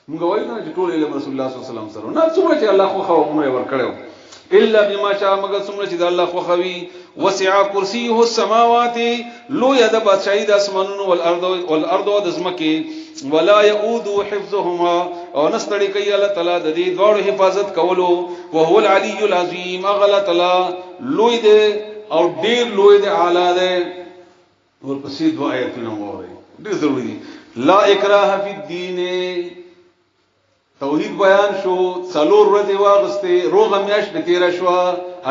موږ وایو چې ټول علم رسول الله صلی الله علیه وسلم سره نه څومره چې الله خو موږ ورکړو الا بما شاء مگر څومره چې د الله خو خوي. وسع كرسيه السماوات لو يد بادشاہي د اسمانونو والارض د زمکه. ولا يؤود حفظهما او نستړي کوي الله تعالی د دې دوړو حفاظت کولو. وهو العلي العظيم اغلا تعالی لوی دی او ډیر لوی دی اعلی دی. ورپسې دوه آیتونه وره ډیر ضروری دي. لا اکراه فی الدین توحید بیان شو څلور ورځې واغسته روغه میاش به تیر شو.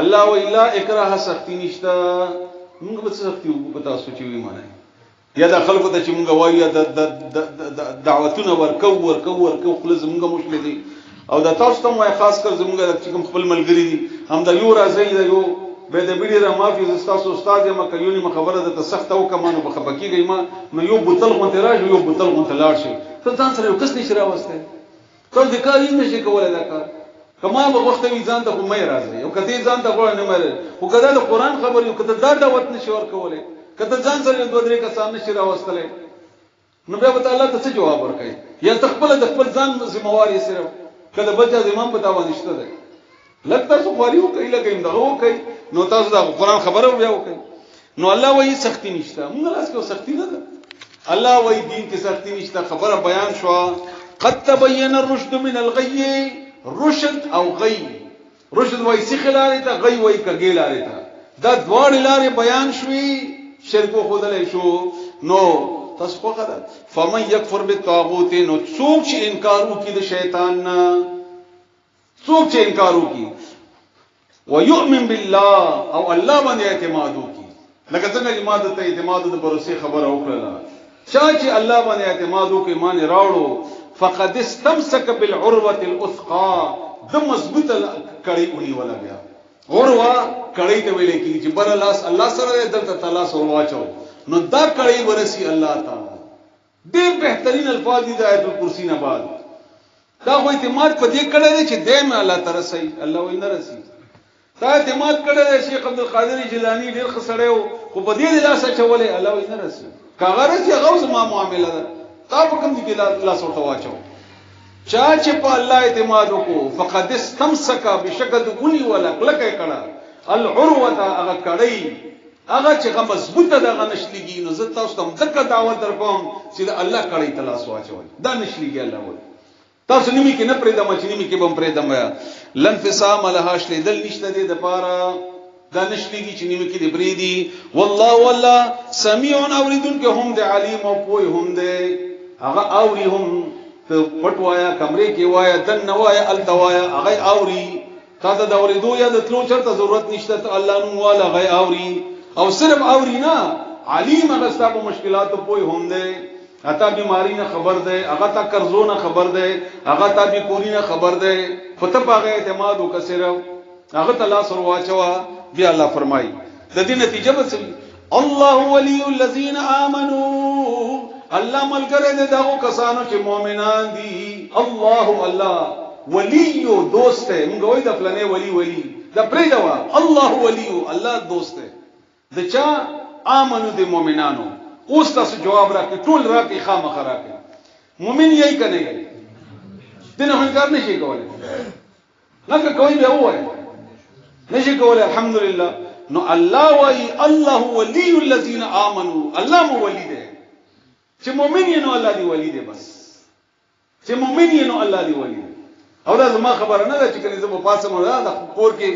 الله و الا اکراه سختی نشتا. موږ به سختی وکړو سوچي وي معنی یا د خلکو ته چې موږ وایو د دعوتونه ورکو خپل زموږ مشکل دي او د تاسو ته وای خاص کر زموږ چې کوم خپل ملګری دي هم د یو راځي د یو به د بیډي را مافي زستاسو استاد ما کيونی خبره د سخت او کمانو بخبکیږي ما نو یو بوتل غونته راځي یو بوتل غونته لاړ شي ته ځان سره یو کس نشي راوسته ته د کار یې نشي کولای دا کار کما به وخت وي ځان ته مې راځي او کته ځان ته غوړ نه مې او کله د قران خبر یو کته دا دعوت نشي ور کولای کته ځان سره دوه درې کسان نشي راوستلې نو بیا به الله ته څه جواب ورکړي یا تخپل د خپل ځان ذمہواری سره کله بچا ځمان پتا و نشته ده لکه تاسو خوريو کوي لکه دغه کوي نو تاسو د قران خبره بیا وکړي نو الله وایي سختی نشته موږ لاس کې سختی نه ده الله وایي دین کې سختی نشته خبره بیان شو قد تبين الرشد من الغي رشد او غي رشد وایي سخلاره ته غي وایي کګیلاره ته دا دوه لارې بیان شوي شرک خدای شو نو تاسو خو غدا فمن يكفر بالطاغوت نو څوک چې انکار وکړي د شیطان نه څوک چې انکار وکړي ويؤمن بالله او الله باندې اعتماد وکړي لکه څنګه چې ماده ته اعتماد د بروسي خبره وکړه چې الله باندې اعتماد وکړي مان راوړو فقد استمسك بالعروه الوثقى د مضبوطه کړي ونی ولا بیا عروه کړي ته ویل کېږي چې بر الله سره دلته تعالی سره واچو نو دا کړي ورسي الله تعالی ډېر بهترین الفاظ دي د آیت الکرسی نه بعد دا خو اعتماد په دې کړه چې دیم الله تعالی سي الله وینه رسي دا اعتماد کړه شیخ عبد القادر جیلانی ډېر خسړیو خو په دې لاسه چولې الله وینه رسي کاغره چې غوث ما معاملې ده تا په کوم دي کې الله سره واچو چا چې په الله اعتماد وکړو فقد استمسك بشکد غني ولا کلکه کړه العروه هغه کړي هغه چې کوم مضبوطه دغه نشلېږي نو زه تاسو ته دغه دعوت درکوم چې الله کړي تلاش واچوي دا نشلېږي الله وایي تاسو نیمه کې نه پرېدم چې نیمه کې بم پرېدم لن فسام لها شلیدل نشته دې د پاره دا نشلېږي چې نیمه کې دې پرېدي والله سميع اوریدون کې هم دې علیم او پوي هم دې هغه اوري هم پټوایا کمرې کې وایا دن نوایا التوایا هغه اوري تاسو دا اوریدو یا د تلو چرته ضرورت نشته ته الله نو والا هغه اوري او صرف اوري نه علیم هغه ستاسو مشکلات پوي هم دې اتا بیماری نه خبر ده هغه تا قرضو نه خبر ده هغه تا بي کوری نه خبر ده پته پاغه اعتماد وکړو هغه تعالی سره واچوا بیا الله فرمای د دې نتیجه به الله ولي الذين امنوا الله ملګری ده دغه کسانو چې مؤمنان دي الله ولی دوست ہے موږ وایو د فلانه ولی دا پریدوا الله ولی الله دوست ہے د چا امنو د مؤمنانو اوس تاسو جواب راکړئ ټول راکړئ خامخا راکړئ مؤمن یې کنه یې دنه انکار نشي کولای لکه کوي به وایي نشي کولای الحمدلله نو الله وایي الله ولي الذين امنوا الله مو ولي دی چې مؤمن یې نو الله دی ولي دی بس چې مؤمن یې نو الله دی ولي دی او دا زما خبره نه ده چې کله زما پاسه مو دا کور کې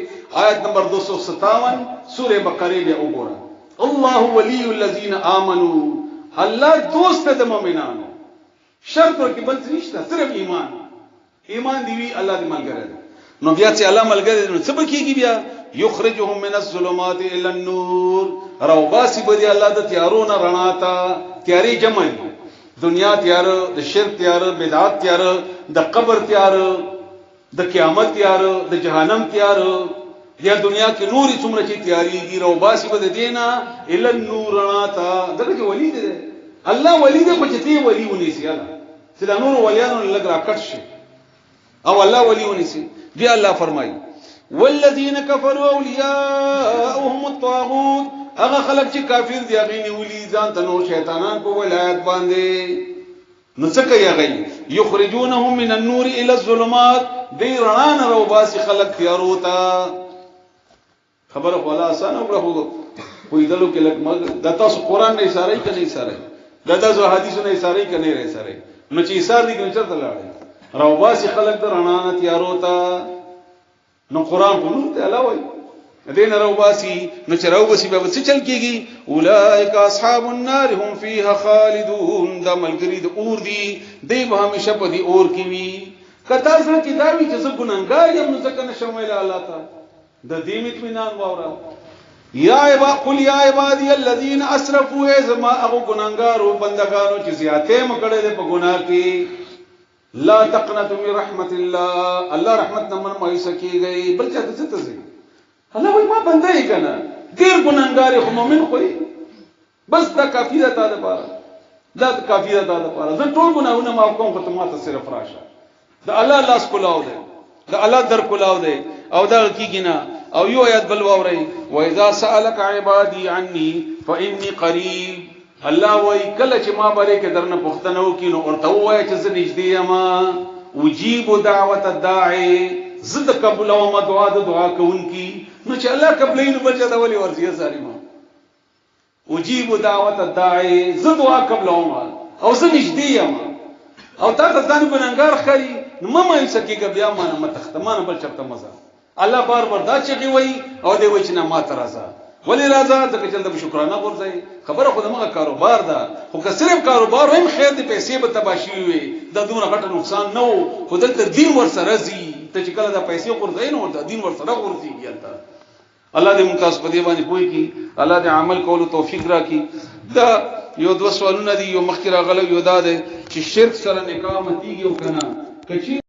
آیت نمبر 257 سوره بقره دی وګوره الله ولي الذين امنوا الله دوست د مؤمنانو شرط ورکې بل څه نشته صرف ایمان دی وی الله دې ملګری دی نو بیا چې الله ملګری دی نو څه بکیږي بیا یخرجهم من الظلمات الى النور روباسی بدی الله د تیارو نه رڼا ته تیاری جمع دنیا تیار د شرک تیار بدعت تیار د قبر تیار د قیامت تیار د جهنم تیار یا دنیا کې نور څومره چې تیاری دي روباسی بد دینا الى النور رڼا ته دغه ولی دی الله ولی دی په چې ولی ونی سي الله سدا نور ولیانو لګ را کټ شي او الله ولی ونی سي بیا الله فرمایي والذین کفروا اولیاءهم الطاغوت هغه خلک چې کافر دي هغه نیولي ځان ته نور شیطانان په ولایت باندې نو څه کوي هغه یخرجونهم من النور الى الظلمات دی رڼا نه روباسي خلک تیارو ته خبره ولا آسان او غو پویدلو کې لکه د تاسو قران نه اشاره کوي اشاره د تاسو حدیثونه اشاره کوي نه اشاره نو چې اشاره دي کوم چرته لاړ روباسي خلک د رڼا نه تیارو ته نو قران په نور ته علاوه دین روباسي نو چې روباسي به څه چل کیږي اولئک اصحاب النار هم فيها خالدون دا ملګری د اور دي دی به همیشه په دې اور کې وي کته سره چې دا وی چې څه ګناګار یم نو ځکه نشم ویل الله تعالی د دې اطمینان واورا یا قل یا عبادی الذين اسرفوا ازما ابو ګناګارو بندگانو چې زیاته مکړه په ګناه کې لا تقنطوا من رحمت الله الله رحمت نه من مایوس کیږي بل څه څه ته الله وای ما بنده یې کنه ډیر ګناګار خو مؤمن خو بس دا کافی ده تا ده پاره دا کافی ده تا ده پاره زه ټول ګناونه معاف کوم خو ته ما ته صرف راشه دا الله لاس کولاو ده دا الله در کولاو ده او دا کیږي او یو آیات بل ووري و اذا سالك عبادي عني فاني قريب الله وای کله چې ما باره کې درنه پښتنه وکینو ورته وای چې زه نږدې یم اجيب دعوت الداعي زد قبول او ما دعا کوونکی نو چې الله قبلین بچا دا ولي ورځي ظالما اجيب دعوت الداعي زد دعا قبول او زه نږدې یم او تا ته ځان ګناګار خري نو ما یې سکیږي بیا ما نه متختمانه بل چرته مزه الله بار بار دا چې وي او دی وای چې نه ما ترازه ولی راځه ځکه چې د شکرانه ورځي خبره خو دغه کاروبار ده خو که صرف کاروبار هم خیر دي پیسې به تباشي وي د دونه غټ نقصان نه وو خو دلته دین ور سره زی ته چې کله د پیسې ورځي نو د دین ور سره ورځي ګیلته الله دې ممتاز په دې باندې پوي کی الله دې عمل کولو توفیق راکړي دا یو دو سوالونه دي یو مخکې راغله یو دا ده چې شرک سره نکاح متیږي او کنه کچې